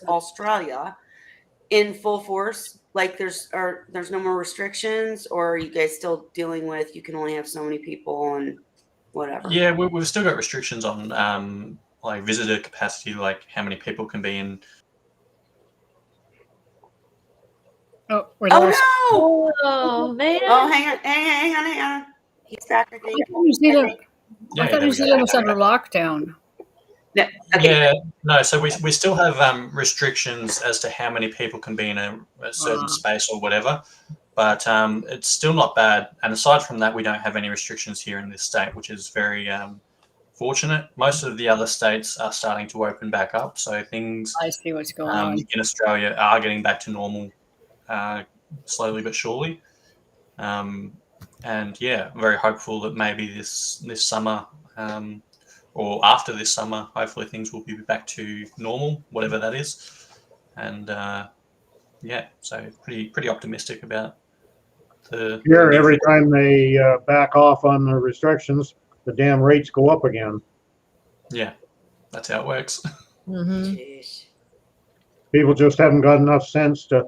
Australia in full force? Like there's no more restrictions, or are you guys still dealing with you can only have so many people and whatever? Yeah, we've still got restrictions on like visitor capacity, like how many people can be in. Oh, we lost. Oh no! Oh, man. Oh, hang on. He's back. I think. I thought New Zealand, Yeah, I thought there New we go. Zealand was under lockdown. No, okay. Yeah, no. So we still have restrictions as to how many people can be in a certain space or whatever, but it's still not bad. And aside from that, we don't have any restrictions here in this state, which is very fortunate. Most of the other states are starting to open back up, so things I see what's going on. in Australia are getting back to normal slowly but surely. And yeah, I'm very hopeful that maybe this summer or after this summer, hopefully things will be back to normal, whatever that is. And yeah, so pretty optimistic about the. Here, every time they back off on the restrictions, the damn rates go up again. Yeah, that's how it works. Mhm. Jeez. People just haven't got enough sense to,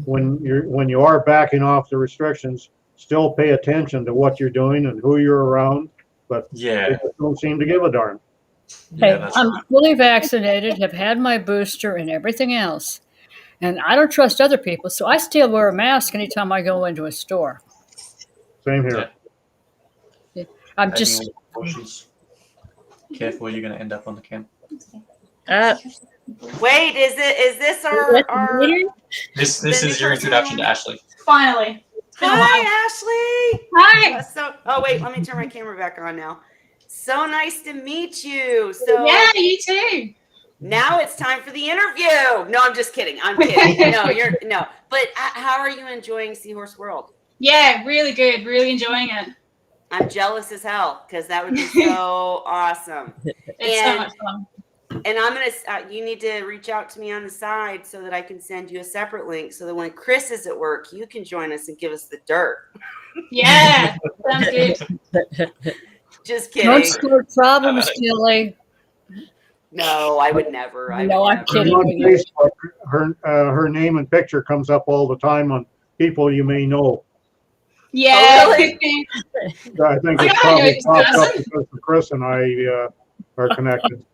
when you are backing off the restrictions, still pay attention to what you're doing and who you're around. But Yeah, they just don't seem to give a darn. yeah, Hey, that's I'm right. fully vaccinated, have had my booster and everything else. And I don't trust other people, so I still wear a mask anytime I go into a store. Same here. I'm Taking just, all the precautions. Careful, you're going to end up on the cam. Wait, is this our? This The is new your person introduction on? to Ashley. Finally. It's been a while. Hi, Ashley. Hi. So, oh wait, let me turn my camera back on now. So nice to meet you. So Yeah, you too. now it's time for the interview. No, I'm just kidding. I'm kidding. No. But how are you enjoying Seahorse World? Yeah, really good. Really enjoying it. I'm jealous as hell because that would be so awesome. It's so much fun. And I'm gonna. You need to reach out to me on the side so that I can send you a separate link so that when Chris is at work, you can join us and give us the dirt. Yeah, sounds good. Just Don't kidding. start problems, Tilly. No, I would never. I No, would I'm never. kidding. On Facebook, her name and picture comes up all the time on people you may know. Yeah. Oh, really? I think I it's know probably it's popped up awesome. because of Chris and I are connected.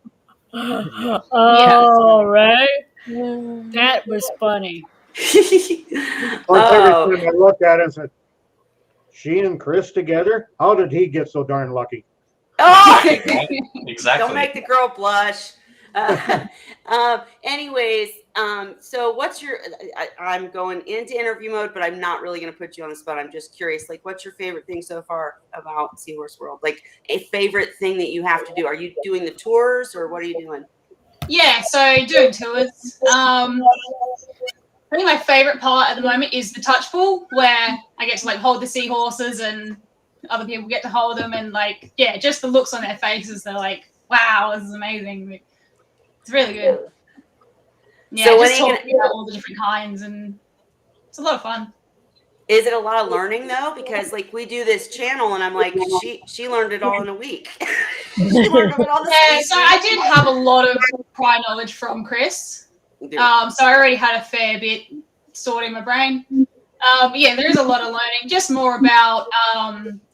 Oh, right. That was funny. Oh, Every time I look at it and said, she and Chris together? How did he get so darn lucky? oh. Exactly. Don't make the girl blush. Anyways, so what's your? I'm going into interview mode, but I'm not really going to put you on the spot. I'm just curious, like, what's your favorite thing so far about Seahorse World? Like, a favorite thing that you have to do? Are you doing the tours, or what are you doing? Yeah, so doing tours. I think my favorite part at the moment is the touch pool, where I get to like hold the seahorses and other people get to hold them, and like, yeah, just the looks on their faces. They're like, "Wow, this is amazing." It's really good. Yeah, So when just are you talking about all the different kinds, and it's a lot of fun. Is it a lot of learning though? Because like we do this channel, and I'm like, she learned it all in a week. She learned it all this Yeah, week. so I did have a lot of prior knowledge from Chris. Dude. So I already had a fair bit stored in my brain. Yeah, there is a lot of learning, just more about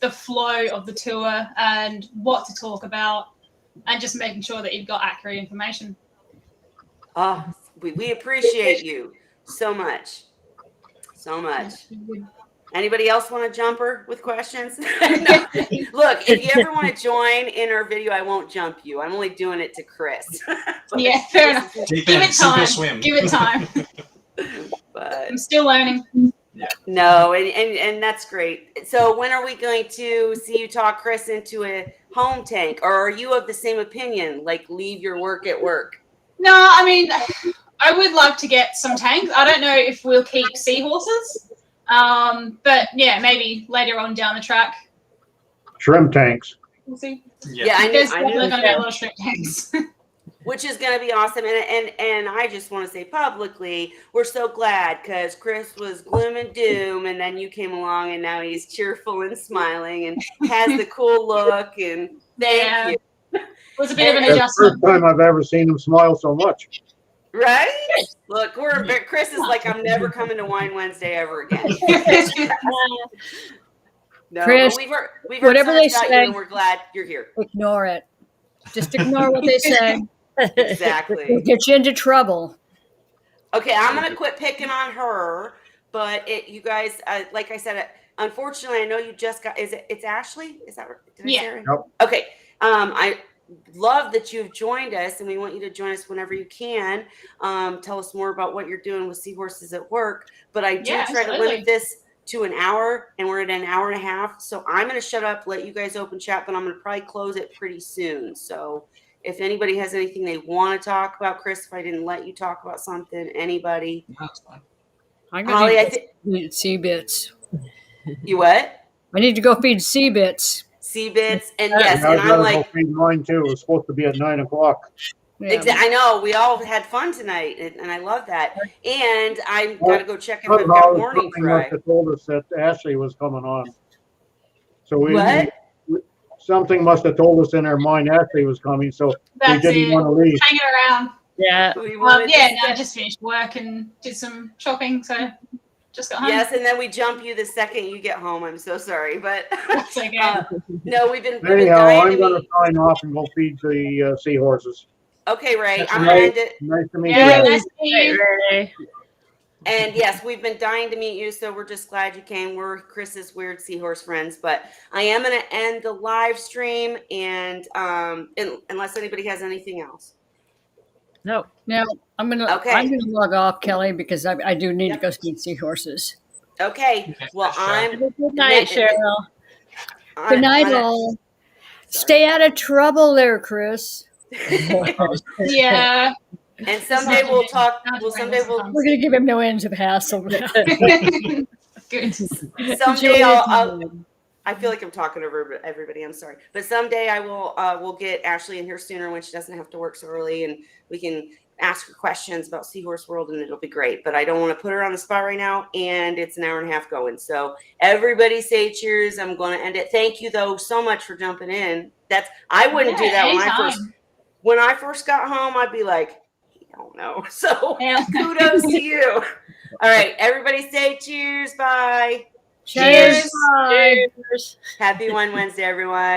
the flow of the tour and what to talk about, and just making sure that you've got accurate information. Oh, we appreciate you so much. So much. Anybody else want a jumper with questions? No. Look, if you ever want to join in our video, I won't jump you. I'm only doing it to Chris. But- Yeah, fair enough. Deep Give end, it sink or time. swim. Give it time. But I'm still learning. no, and that's great. So when are we going to see you talk Chris into a home tank? Or are you of the same opinion? Like leave your work at work? No, I mean, I would love to get some tanks. I don't know if we'll keep seahorses. But yeah, maybe later on down the track. Shrimp tanks. We'll see. Yeah, I There's knew definitely going to be a lot of shrimp tanks. which is going to be awesome. And I just want to say publicly, we're so glad because Chris was gloom and doom, and then you came along, and now he's cheerful and smiling and has the cool look. And thank you. It was a bit of an That's the adjustment. first time I've ever seen him smile so much. Right? Look, Chris is like, I'm never coming to Wine Wednesday ever again. No, Chris, but we've heard whatever so much they about say- you, and we're glad you're here. Ignore it. Just ignore what they say. Exactly. It'll get you into trouble. Okay, I'm gonna quit picking on her, but you guys, like I said, unfortunately, I know you just got. It's Ashley? Is that right? Did I say it right? Yep. Okay. I love that you've joined us, and we want you to join us whenever you can. Tell us more about what you're doing with Seahorses at Work. But I do Yeah, try to absolutely. limit this to an hour, and we're at an hour and a half. So I'm gonna shut up, let you guys open chat, but I'm gonna probably close it pretty soon. So if anybody has anything they want to talk about, Chris, if I didn't let you talk about something, anybody. No, it's fine. I'm Holly, going I to think feed sea-bits. you what? I need to go feed sea-bits. C-bits, and yes, And I've and I'm got to like, go feed mine too. It was supposed to be at 9 o'clock. Yeah. I know we all had fun tonight, and I love that. And I'm gotta go check if I've Somehow got morning something must fry. have told us that Ashley was coming on. So What? something must have told us in our mind Ashley was coming, so we That's didn't it. want to leave. Hanging around. Yeah. We wanted Yeah, to no, I step- just finished work and did some shopping, so just got home. Yes, and then we jump you the second you get home. I'm so sorry, but That's okay. no, we've been Anyhow, dying I'm to going to meet. sign off and go feed the seahorses. Okay, Ray, That's I'm gonna right. end it. Nice to meet Yeah, you. nice to meet you. And yes, we've been dying to meet you, so we're just glad you came. We're Chris's weird seahorse friends, but I am going to end the live stream, and unless anybody has anything else. No. Now I'm gonna Okay. log off, Kelly, because I do need Yep. to go feed seahorses. Okay, well, Sure. I'm Good night, Cheryl. Good night, I'm- all. Stay out of trouble there, Chris. Yeah. And someday we'll talk. Well, someday we'll. We're going to give him no ends of hassle. Good. Someday I feel like I'm talking over everybody. I'm sorry, but someday I will. We'll get Ashley in here sooner when she doesn't have to work so early, and we can ask her questions about Seahorse World, and it'll be great. But I don't want to put her on the spot right now, and it's an hour and a half going. So everybody say cheers. I'm going to end it. Thank you though so much for jumping in. I wouldn't do that when I first got home. I'd be like, I don't know. So kudos to you. All right, everybody say cheers. Bye. Cheers. Bye. Cheers. Happy Wine Wednesday, everyone.